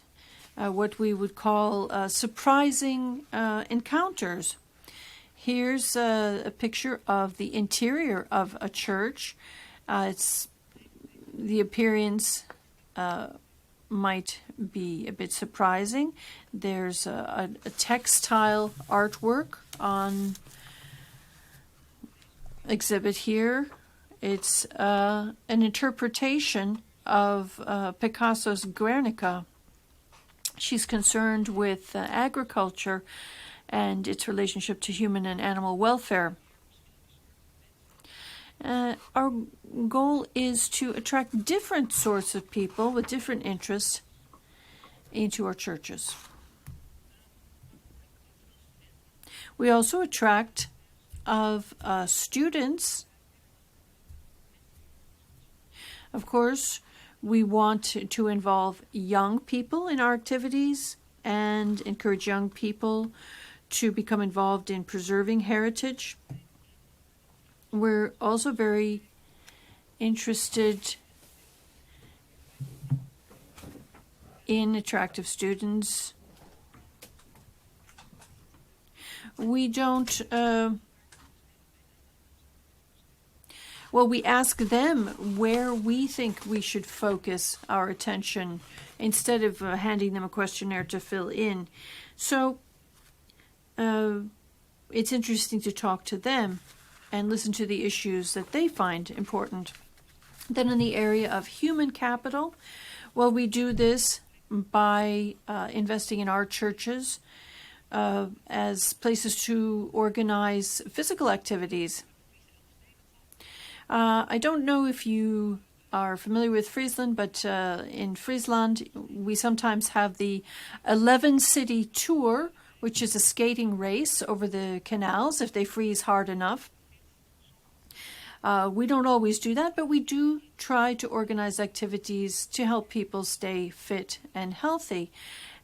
what we would call surprising encounters. Here's a picture of the interior of a church. It's the appearance might be a bit surprising. There's a textile artwork on exhibit here. It's an interpretation of Picasso's Guernica. She's concerned with agriculture and its relationship to human and animal welfare. Our goal is to attract different sorts of people with different interests into our churches. We also attract students. Of course, we want to involve young people in our activities and encourage young people to become involved in preserving heritage. We're also very interested in attractive students. We don't, we ask them where we think we should focus our attention instead of handing them a questionnaire to fill in. So it's interesting to talk to them and listen to the issues that they find important. Then in the area of human capital, we do this by investing in our churches as places to organize physical activities. I don't know if you are familiar with Fryslân, but in Fryslân we sometimes have the 11-city tour, which is a skating race over the canals if they freeze hard enough. We don't always do that, but we do try to organize activities to help people stay fit and healthy.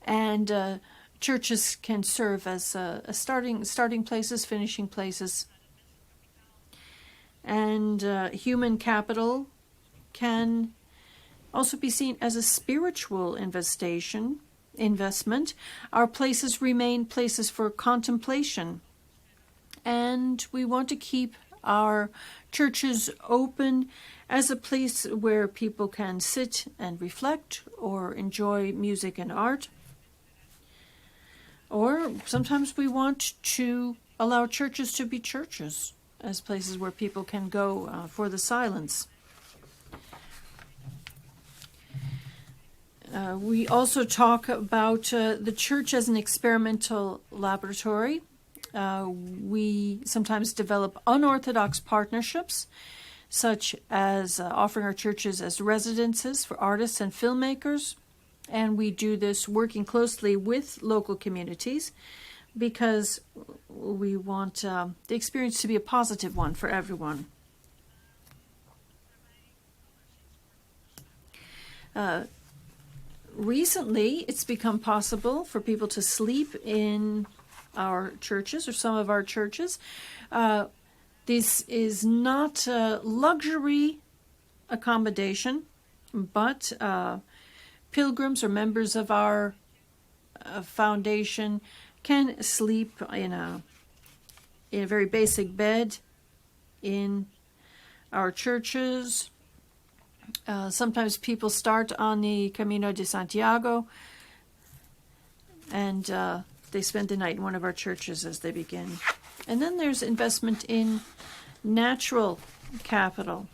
And churches can serve as starting places, finishing places. And human capital can also be seen as a spiritual investment. Our places remain places for contemplation. And we want to keep our churches open as a place where people can sit and reflect or enjoy music and art. Or sometimes we want to allow churches to be churches as places where people can go for the silence. We also talk about the church as an experimental laboratory. We sometimes develop unorthodox partnerships, such as offering our churches as residences for artists and filmmakers. And we do this working closely with local communities because we want the experience to be a positive one for everyone. Recently, it's become possible for people to sleep in our churches or some of our churches. This is not luxury accommodation, but pilgrims or members of our foundation can sleep in a very basic bed in our churches. Sometimes people start on the Camino de Santiago and they spend the night in one of our churches as they begin. And then there's investment in natural capital.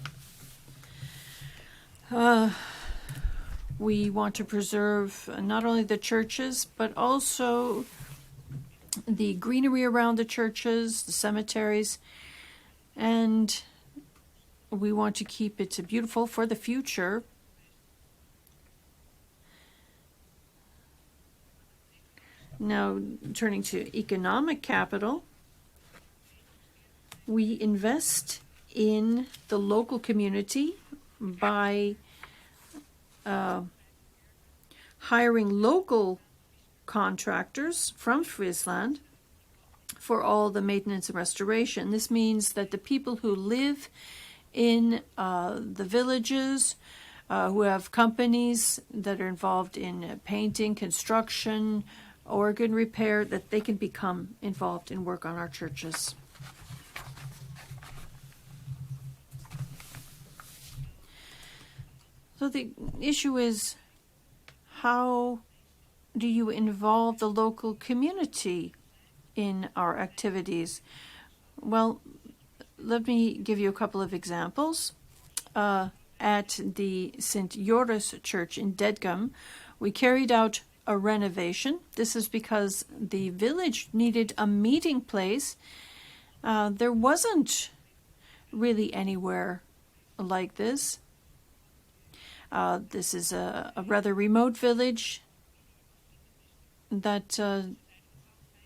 We want to preserve not only the churches, but also the greenery around the churches, the cemeteries, and we want to keep it beautiful for the future. Now, turning to economic capital, we invest in the local community by hiring local contractors from Fryslân for all the maintenance and restoration. This means that the people who live in the villages, who have companies that are involved in painting, construction, organ repair, that they can become involved in work on our churches. So the issue is, how do you involve the local community in our activities? Well, let me give you a couple of examples. At the St. Joris Church in Dedgum, we carried out a renovation. This is because the village needed a meeting place. There wasn't really anywhere like this. This is a rather remote village that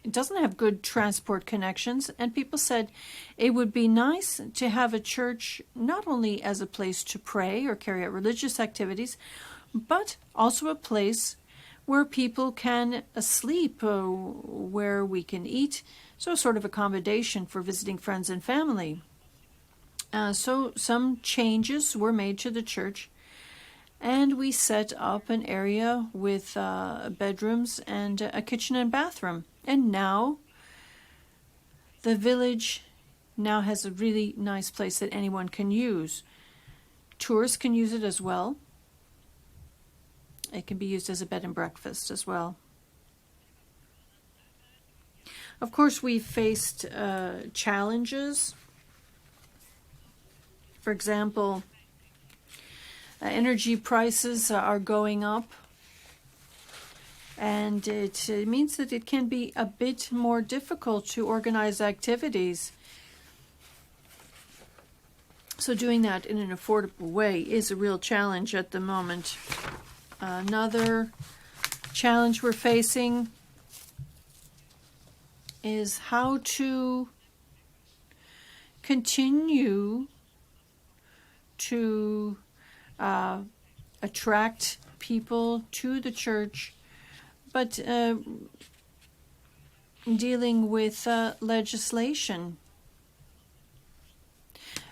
doesn't have good transport connections, and people said it would be nice to have a church not only as a place to pray or carry out religious activities, but also a place where people can sleep, where we can eat, so a sort of accommodation for visiting friends and family. So some changes were made to the church, and we set up an area with bedrooms and a kitchen and bathroom. And now the village now has a really nice place that anyone can use. Tourists can use it as well. It can be used as a bed and breakfast as well. Of course, we faced challenges. For example, energy prices are going up, and it means that it can be a bit more difficult to organize activities. So doing that in an affordable way is a real challenge at the moment. Another challenge we're facing is how to continue to attract people to the church, but dealing with legislation.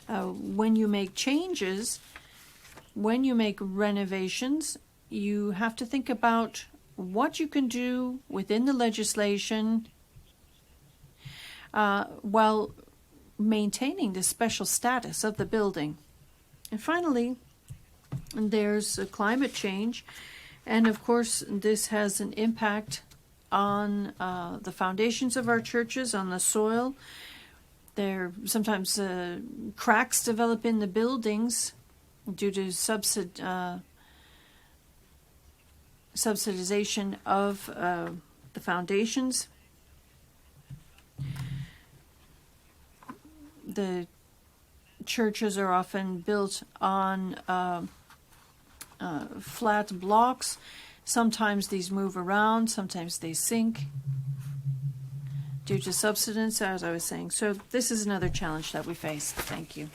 When you make changes, when you make renovations, you have to think about what you can do within the legislation while maintaining the special status of the building. And finally, there's climate change, and of course this has an impact on the foundations of our churches, on the soil. There sometimes cracks develop in the buildings due to subsidization of the foundations. The churches are often built on flat blocks. Sometimes these move around, sometimes they sink due to subsidence, as I was saying. So this is another challenge that we face. Thank you.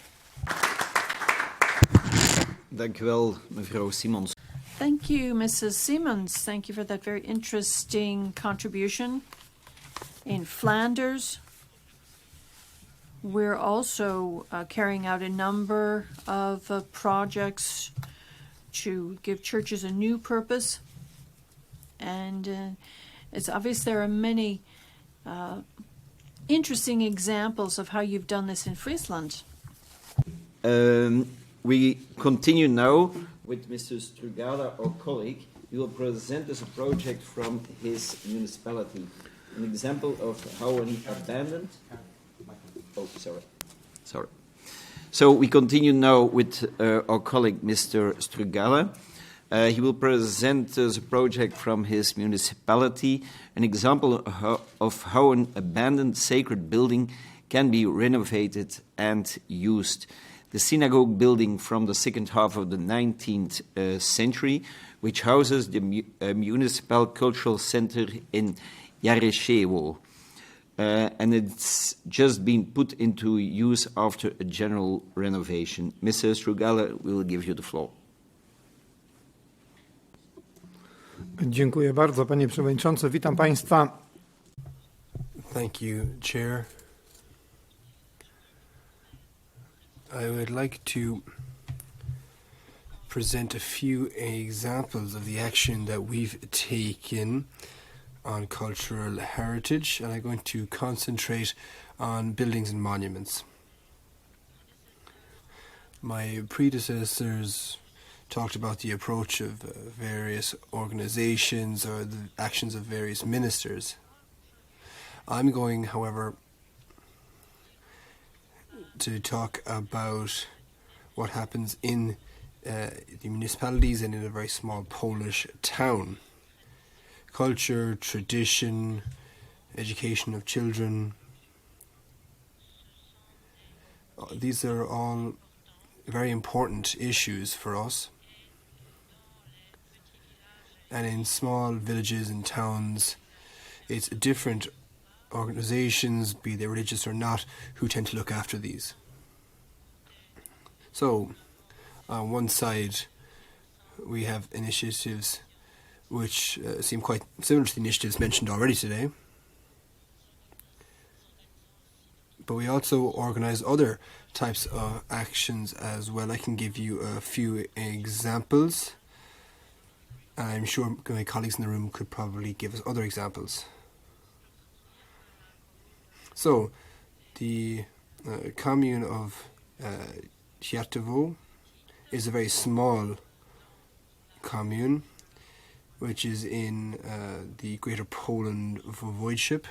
Dank u wel, mevrouw Simons. Thank you, Mrs. Simons. Thank you for that very interesting contribution. In Flanders, we're also carrying out a number of projects to give churches a new purpose. And it's obvious there are many interesting examples of how you've done this in Fryslân. We continue now with Mr. Strugada, our colleague. He will present us a project from his municipality, an example of how an abandoned... Oh, sorry. So we continue now with our colleague, Mr. Strugada. He will present us a project from his municipality, an example of how an abandoned sacred building can be renovated and used. The synagogue building from the second half of the 19th century, which houses the municipal cultural center in Jareszewo. And it's just been put into use after a general renovation. Mr. Strugada will give you the floor. Dziękuję bardzo, panie przewodniczący. Witam państwa. Thank you, Chair. I would like to present a few examples of the action that we've taken on cultural heritage, and I'm going to concentrate on buildings and monuments. My predecessors talked about the approach of various organizations or the actions of various ministers. I'm going, however, to talk about what happens in the municipalities and in a very small Polish town. Culture, tradition, education of children. These are all very important issues for us. And in small villages and towns, it's different organizations, be they religious or not, who tend to look after these. So, on one side, we have initiatives which seem quite similar to the initiatives mentioned already today. But we also organize other types of actions as well. I can give you a few examples. I'm sure my colleagues in the room could probably give us other examples. So, the commune of Tsjerken is a very small commune, which is in the Greater Poland Voivodeship.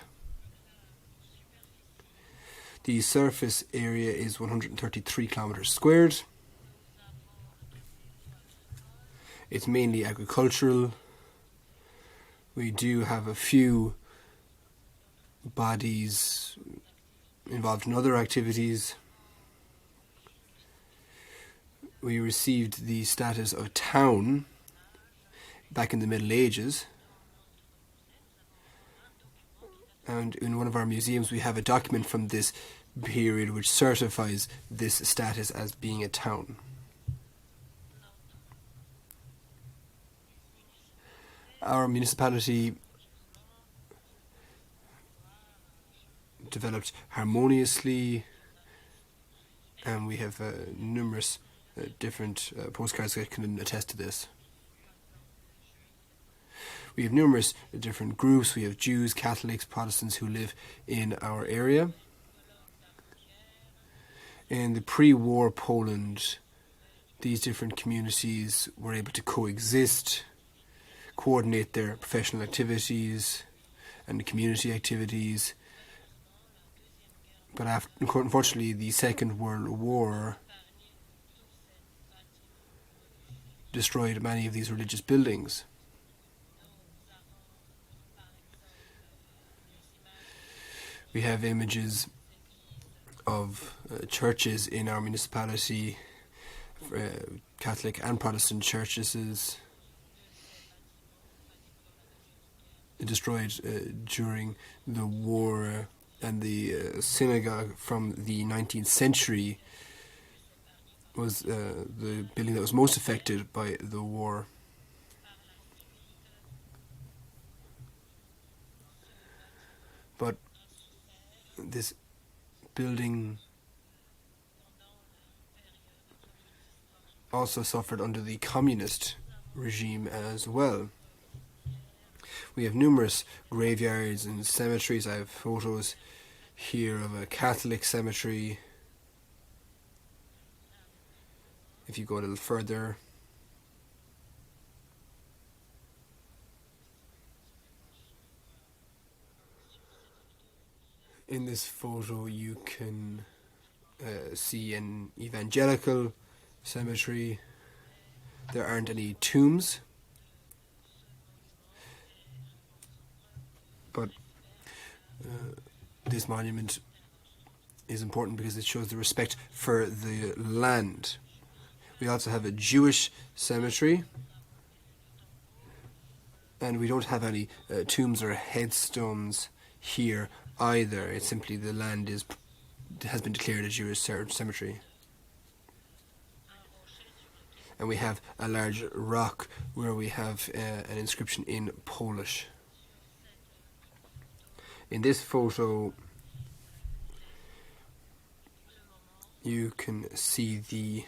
The surface area is 133 kilometers squared. It's mainly agricultural. We do have a few bodies involved in other activities. We received the status of town back in the Middle Ages. And in one of our museums we have a document from this period which certifies this status as being a town. Our municipality developed harmoniously, and we have numerous different postcards that can attest to this. We have numerous different groups. We have Jews, Catholics, Protestants who live in our area. In the pre-war Poland, these different communities were able to coexist, coordinate their professional activities, and community activities. But unfortunately, the Second World War destroyed many of these religious buildings. We have images of churches in our municipality, Catholic and Protestant churches, destroyed during the war, and the synagogue from the 19th century was the building that was most affected by the war. But this building also suffered under the communist regime as well. We have numerous graveyards and cemeteries. I have photos here of a Catholic cemetery. If you go a little further, in this photo you can see an evangelical cemetery. There aren't any tombs, but this monument is important because it shows the respect for the land. We also have a Jewish cemetery, and we don't have any tombs or headstones here either. It's simply the land has been declared a Jewish cemetery. And we have a large rock where we have an inscription in Polish. In this photo, you can see the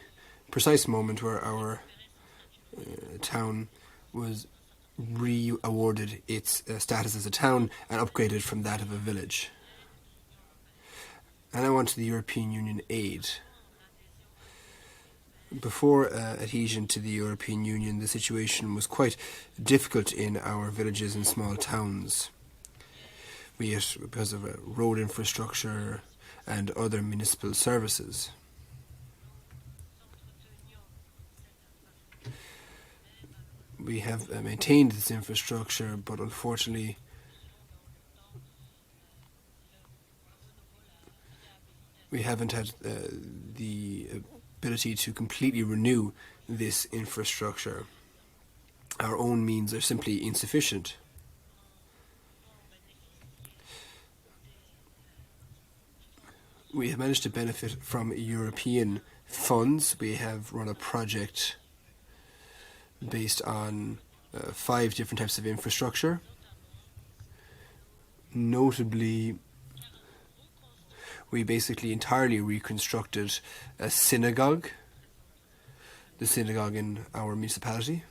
precise moment where our town was re-awarded its status as a town and upgraded from that of a village. And now on to the European Union aid. Before adhesion to the European Union, the situation was quite difficult in our villages and small towns, be it because of road infrastructure and other municipal services. We have maintained this infrastructure, but unfortunately we haven't had the ability to completely renew this infrastructure. Our own means are simply insufficient. We have managed to benefit from European funds. We have run a project based on 5 different types of infrastructure. Notably, we basically entirely reconstructed a synagogue, the synagogue in our municipality.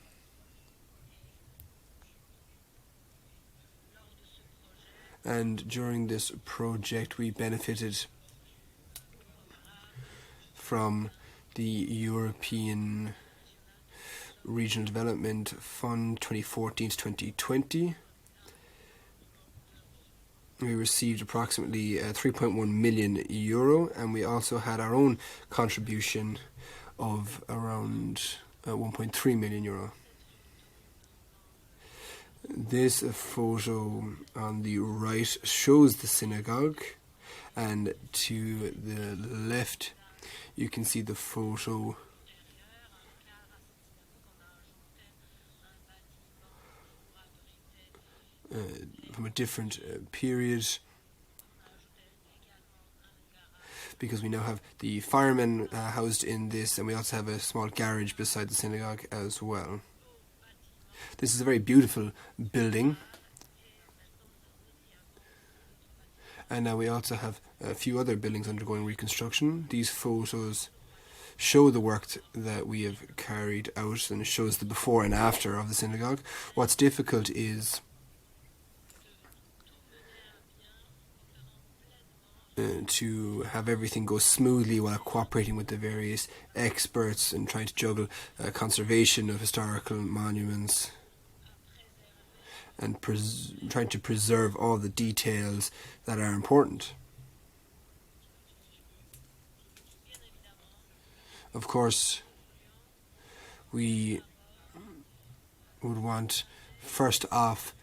And during this project we benefited from the European Regional Development Fund 2014 to 2020. We received approximately 3.1 million euro, and we also had our own contribution of around 1.3 million euro. This photo on the right shows the synagogue, and to the left you can see the photo from a different period, because we now have the firemen housed in this, and we also have a small garage beside the synagogue as well. This is a very beautiful building, and now we also have a few other buildings undergoing reconstruction. These photos show the work that we have carried out, and it shows the before and after of the synagogue. What's difficult is to have everything go smoothly while cooperating with the various experts and trying to juggle conservation of historical monuments and trying to preserve all the details that are important. Of course, we would want first off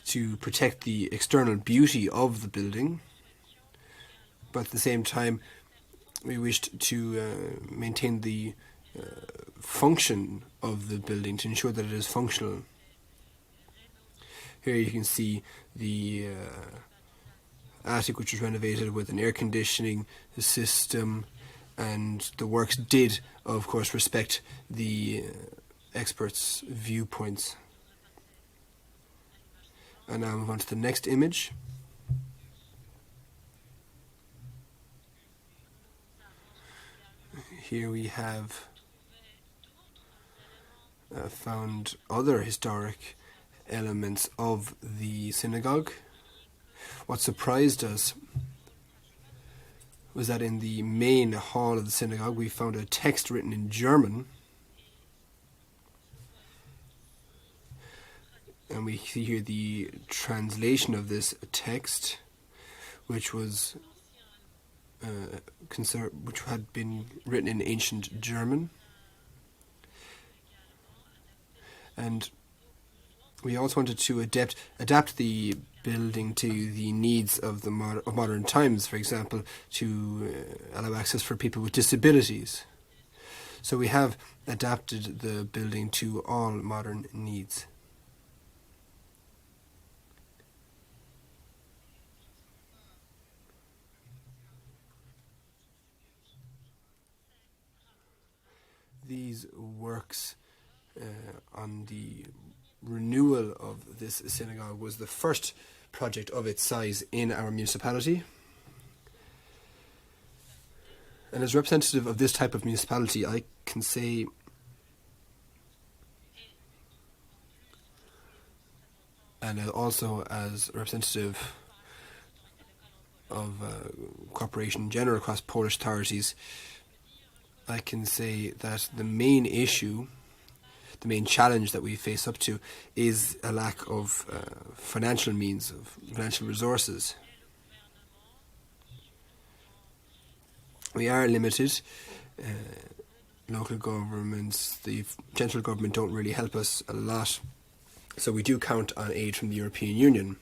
to protect the external beauty of the building, but at the same time we wished to maintain the function of the building to ensure that it is functional. Here you can see the attic, which was renovated with an air conditioning system, and the works did, of course, respect the experts' viewpoints. And now move on to the next image. Here we have found other historic elements of the synagogue. What surprised us was that in the main hall of the synagogue we found a text written in German, and we see here the translation of this text, which was which had been written in ancient German. And we also wanted to adapt the building to the needs of the modern times, for example, to allow access for people with disabilities. So we have adapted the building to all modern needs. These works on the renewal of this synagogue was the first project of its size in our municipality. And as representative of this type of municipality, I can say and also as representative of cooperation general across Polish authorities, I can say that the main issue, the main challenge that we face up to is a lack of financial means, of financial resources. We are limited. Local governments, the central government don't really help us a lot, so we do count on aid from the European Union.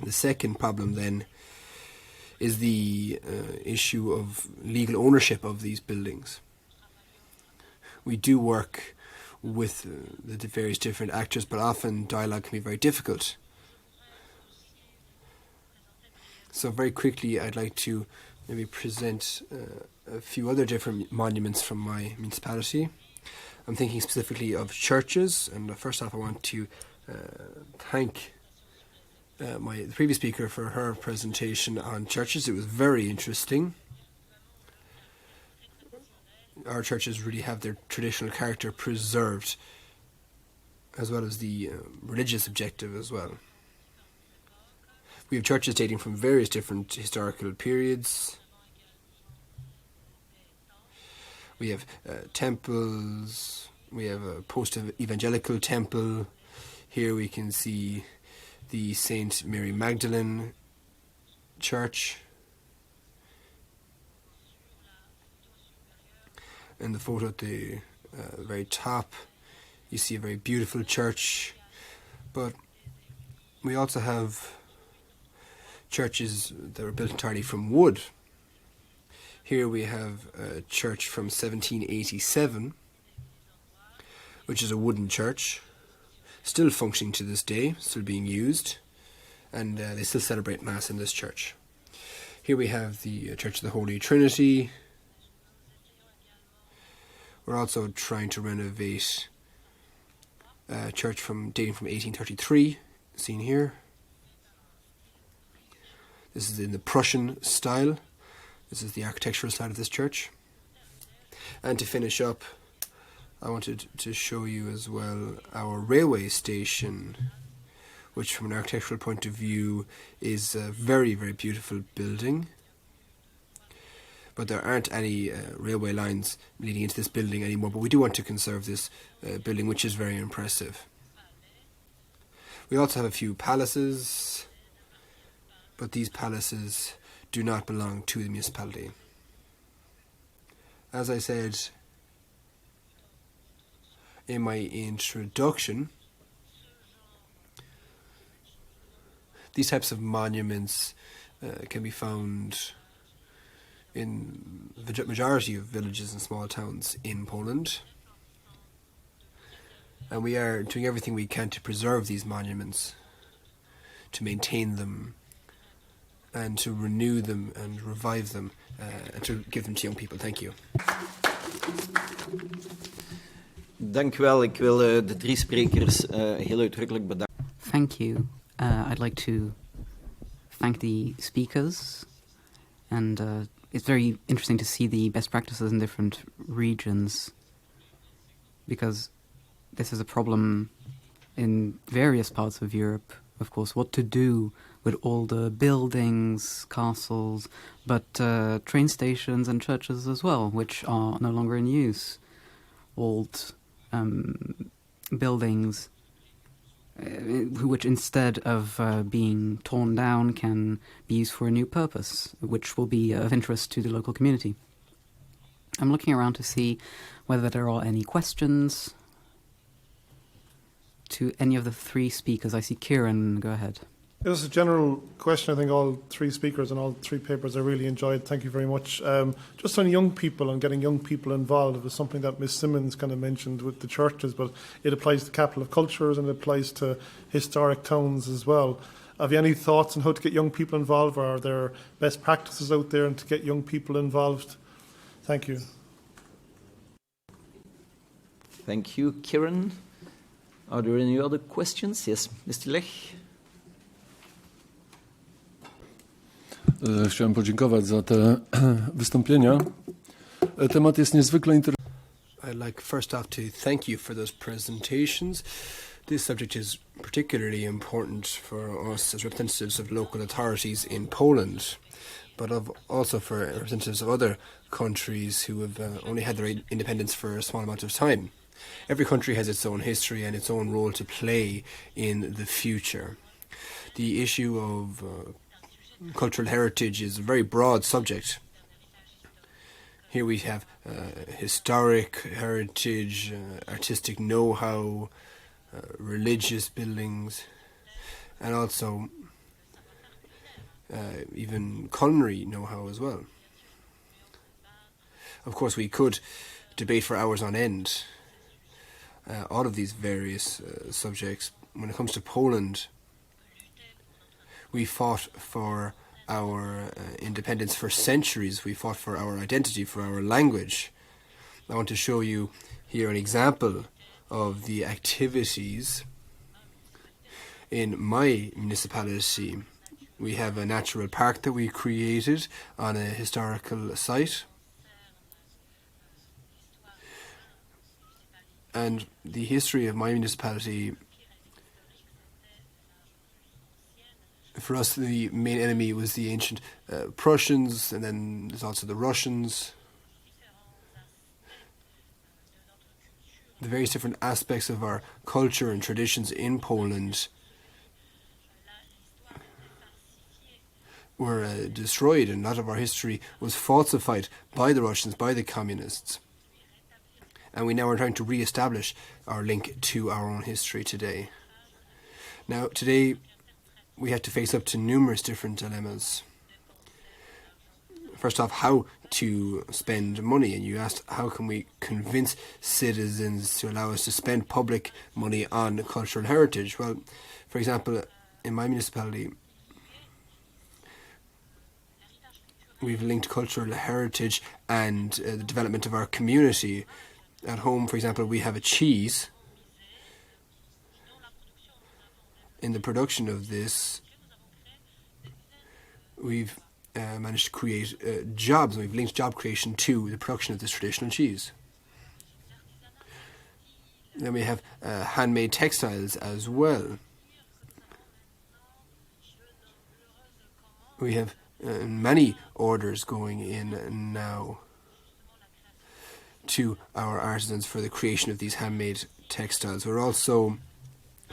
The second problem then is the issue of legal ownership of these buildings. We do work with the various different actors, but often dialogue can be very difficult. So very quickly I'd like to maybe present a few other different monuments from my municipality. I'm thinking specifically of churches, and first off I want to thank the previous speaker for her presentation on churches. It was very interesting. Our churches really have their traditional character preserved, as well as the religious objective as well. We have churches dating from various different historical periods. We have temples. We have a post-evangelical temple. Here we can see the Saint Mary Magdalene Church. In the photo at the very top, you see a very beautiful church. But we also have churches that were built entirely from wood. Here we have a church from 1787, which is a wooden church, still functioning to this day, still being used, and they still celebrate Mass in this church. Here we have the Church of the Holy Trinity. We're also trying to renovate a church dating from 1833, seen here. This is in the Prussian style. This is the architectural style of this church. And to finish up, I wanted to show you as well our railway station, which from an architectural point of view is a very, very beautiful building. But there aren't any railway lines leading into this building anymore, but we do want to conserve this building, which is very impressive. We also have a few palaces, but these palaces do not belong to the municipality. As I said in my introduction, these types of monuments can be found in the majority of villages and small towns in Poland. And we are doing everything we can to preserve these monuments, to maintain them, and to renew them and revive them, and to give them to young people. Thank you. Dank u wel. Ik wil de drie sprekers heel uitdrukkelijk bedanken. Thank you. I'd like to thank the speakers, and it's very interesting to see the best practices in different regions, because this is a problem in various parts of Europe, of course, what to do with all the buildings, castles, but train stations and churches as well, which are no longer in use. Old buildings which instead of being torn down can be used for a new purpose, which will be of interest to the local community. I'm looking around to see whether there are any questions to any of the three speakers. I see Kieran, go ahead. This is a general question. I think all three speakers and all three papers I really enjoyed. Thank you very much. Just on young people and getting young people involved, it was something that Ms. Simmons kind of mentioned with the churches, but it applies to capital of cultures and it applies to historic towns as well. Have you any thoughts on how to get young people involved, or are there best practices out there and to get young people involved? Thank you. Thank you, Kieran. Are there any other questions? Yes, Mr. Lech. Chciałem podziękować za te wystąpienia. Temat jest niezwykle interesujący. I'd like first off to thank you for those presentations. This subject is particularly important for us as representatives of local authorities in Poland, but also for representatives of other countries who have only had their independence for a small amount of time. Every country has its own history and its own role to play in the future. The issue of cultural heritage is a very broad subject. Here we have historic heritage, artistic know-how, religious buildings, and also even culinary know-how as well. Of course, we could debate for hours on end all of these various subjects. When it comes to Poland, we fought for our independence for centuries. We fought for our identity, for our language. I want to show you here an example of the activities in my municipality. We have a natural park that we created on a historical site. And the history of my municipality, for us, the main enemy was the ancient Prussians, and then there's also the Russians. The various different aspects of our culture and traditions in Poland were destroyed, and a lot of our history was falsified by the Russians, by the communists. And we now are trying to re-establish our link to our own history today. Now, today, we have to face up to numerous different dilemmas. First off, how to spend money. And you asked, how can we convince citizens to allow us to spend public money on cultural heritage? Well, for example, in my municipality, we've linked cultural heritage and the development of our community. At home, for example, we have a cheese. In the production of this, we've managed to create jobs. We've linked job creation to the production of this traditional cheese. Then we have handmade textiles as well. We have many orders going in now to our artisans for the creation of these handmade textiles. We're also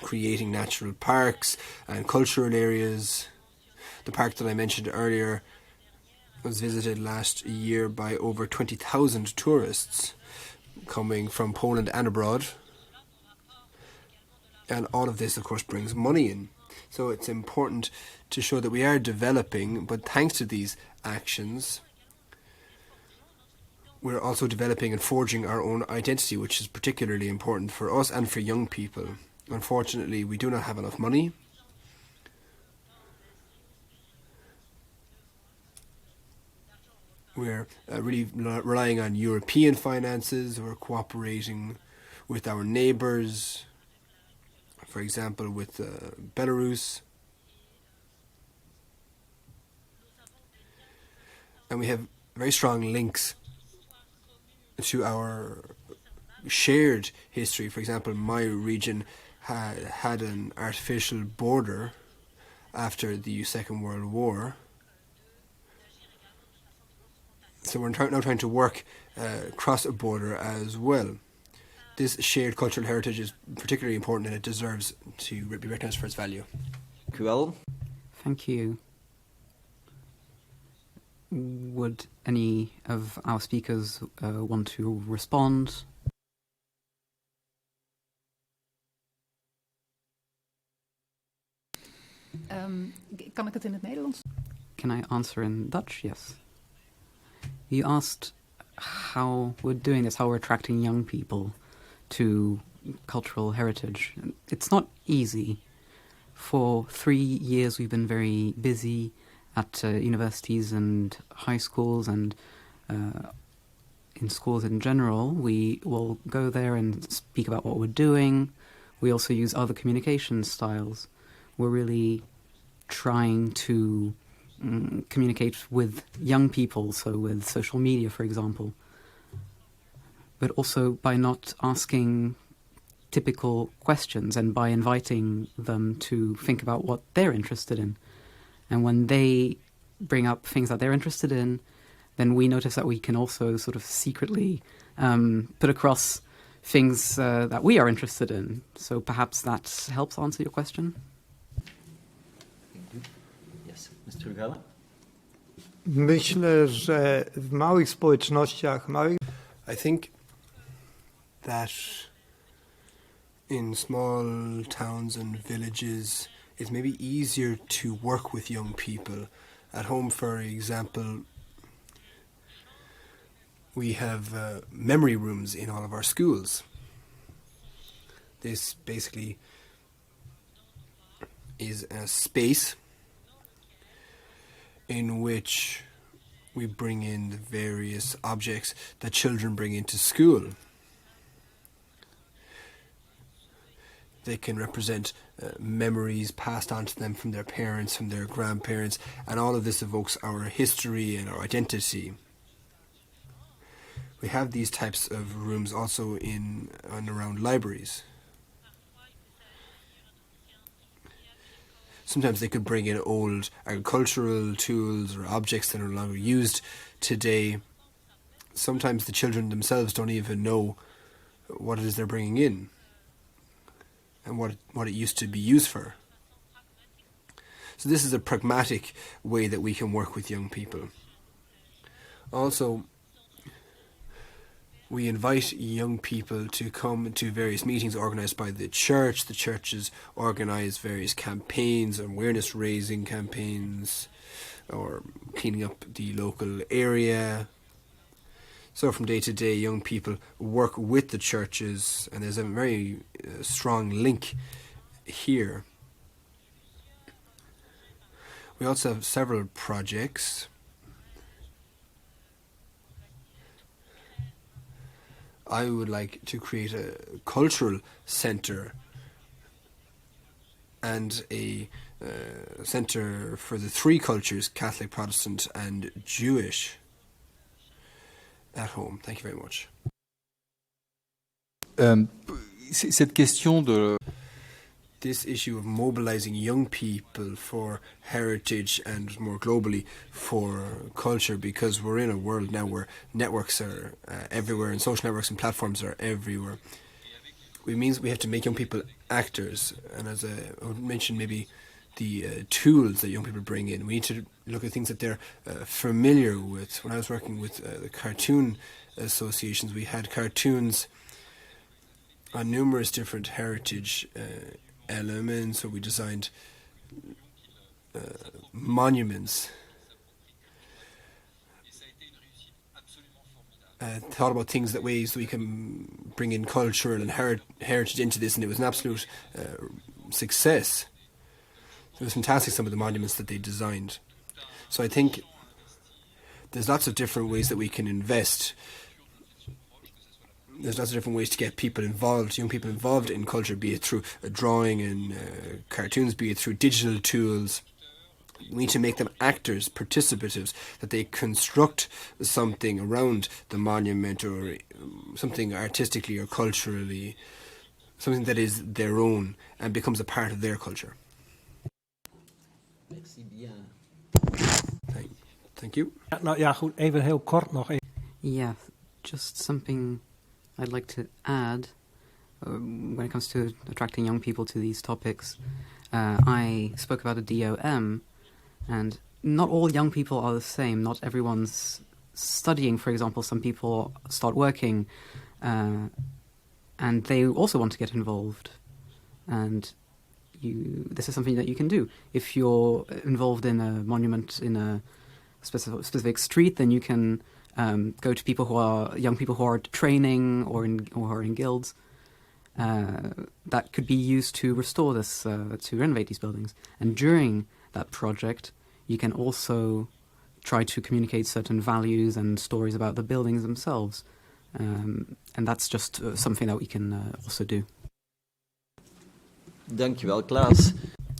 creating natural parks and cultural areas. The park that I mentioned earlier was visited last year by over 20,000 tourists coming from Poland and abroad. And all of this, of course, brings money in. So it's important to show that we are developing, but thanks to these actions, we're also developing and forging our own identity, which is particularly important for us and for young people. Unfortunately, we do not have enough money. We're really relying on European finances. We're cooperating with our neighbours, for example, with Belarus. And we have very strong links to our shared history. For example, my region had an artificial border after the Second World War. So we're now trying to work across a border as well. This shared cultural heritage is particularly important, and it deserves to be recognised for its value. Thank you. Would any of our speakers want to respond? Kan ik het in het Nederlands? Can I answer in Dutch? Yes. You asked how we're doing this, how we're attracting young people to cultural heritage. It's not easy. For 3 years we've been very busy at universities and high schools and in schools in general. We will go there and speak about what we're doing. We also use other communication styles. We're really trying to communicate with young people, so with social media, for example. But also by not asking typical questions and by inviting them to think about what they're interested in. And when they bring up things that they're interested in, then we notice that we can also sort of secretly put across things that we are interested in. So perhaps that helps answer your question. Yes, Mr. Gala? Myślę, że w małych społecznościach, I think that in small towns and villages, it's maybe easier to work with young people. At home, for example, we have memory rooms in all of our schools. This basically is a space in which we bring in the various objects that children bring into school. They can represent memories passed on to them from their parents, from their grandparents, and all of this evokes our history and our identity. We have these types of rooms also in and around libraries. Sometimes they could bring in old agricultural tools or objects that are no longer used today. Sometimes the children themselves don't even know what it is they're bringing in and what it used to be used for. So this is a pragmatic way that we can work with young people. Also, we invite young people to come to various meetings organised by the church. The churches organise various campaigns, awareness-raising campaigns, or cleaning up the local area. So from day to day, young people work with the churches, and there's a very strong link here. We also have several projects. I would like to create a cultural centre and a centre for the three cultures, Catholic, Protestant and Jewish, at home. Thank you very much. Cette question de... This issue of mobilizing young people for heritage and more globally for culture, because we're in a world now where networks are everywhere and social networks and platforms are everywhere. It means we have to make young people actors. And as I would mention, maybe the tools that young people bring in. We need to look at things that they're familiar with. When I was working with the cartoon associations, we had cartoons on numerous different heritage elements, so we designed monuments, thought about things that ways we can bring in cultural and heritage into this, and it was an absolute success. It was fantastic, some of the monuments that they designed. So I think there's lots of different ways that we can invest. There's lots of different ways to get people involved, young people involved in culture, be it through drawing and cartoons, be it through digital tools. We need to make them actors, participatives, that they construct something around the monument or something artistically or culturally, something that is their own and becomes a part of their culture. Thank you. Nou ja, goed, even heel kort nog. Yeah, just something I'd like to add when it comes to attracting young people to these topics. I spoke about a DOM, and not all young people are the same. Not everyone's studying, for example. Some people start working, and they also want to get involved. And this is something that you can do. If you're involved in a monument in a specific street, then you can go to young people who are training or are in guilds. That could be used to restore this, to renovate these buildings. And during that project, you can also try to communicate certain values and stories about the buildings themselves. And that's just something that we can also do. Dankjewel, Klaas.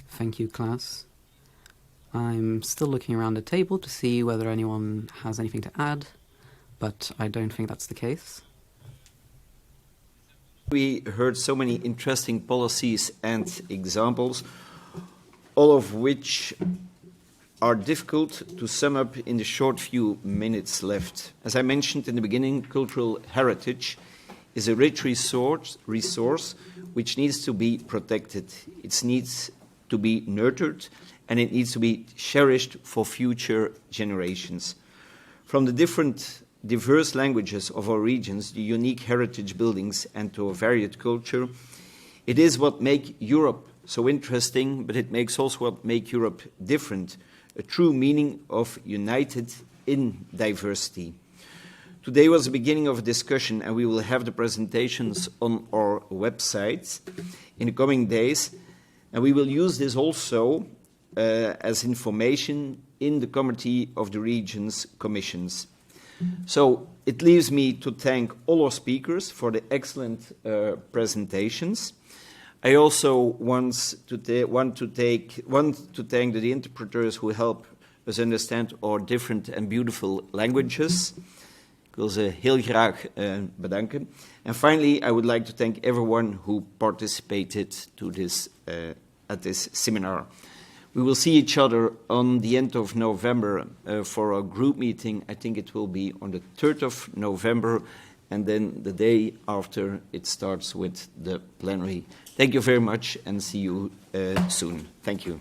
Thank you, Klaas. I'm still looking around the table to see whether anyone has anything to add, but I don't think that's the case. We heard so many interesting policies and examples, all of which are difficult to sum up in the short few minutes left. As I mentioned in the beginning, cultural heritage is a rich resource which needs to be protected. It needs to be nurtured, and it needs to be cherished for future generations. From the diverse languages of our regions, the unique heritage buildings, and to a varied culture, it is what makes Europe so interesting, but it makes also what makes Europe different, a true meaning of united in diversity. Today was the beginning of a discussion, and we will have the presentations on our website in the coming days, and we will use this also as information in the Committee of the Regions Commissions. So it leaves me to thank all our speakers for the excellent presentations. I also want to thank the interpreters who help us understand our different and beautiful languages. Ik wil ze heel graag bedanken. And finally, I would like to thank everyone who participated at this seminar. We will see each other on the end of November for a group meeting. I think it will be on the 3rd of November, and then the day after it starts with the plenary. Thank you very much, and see you soon. Thank you.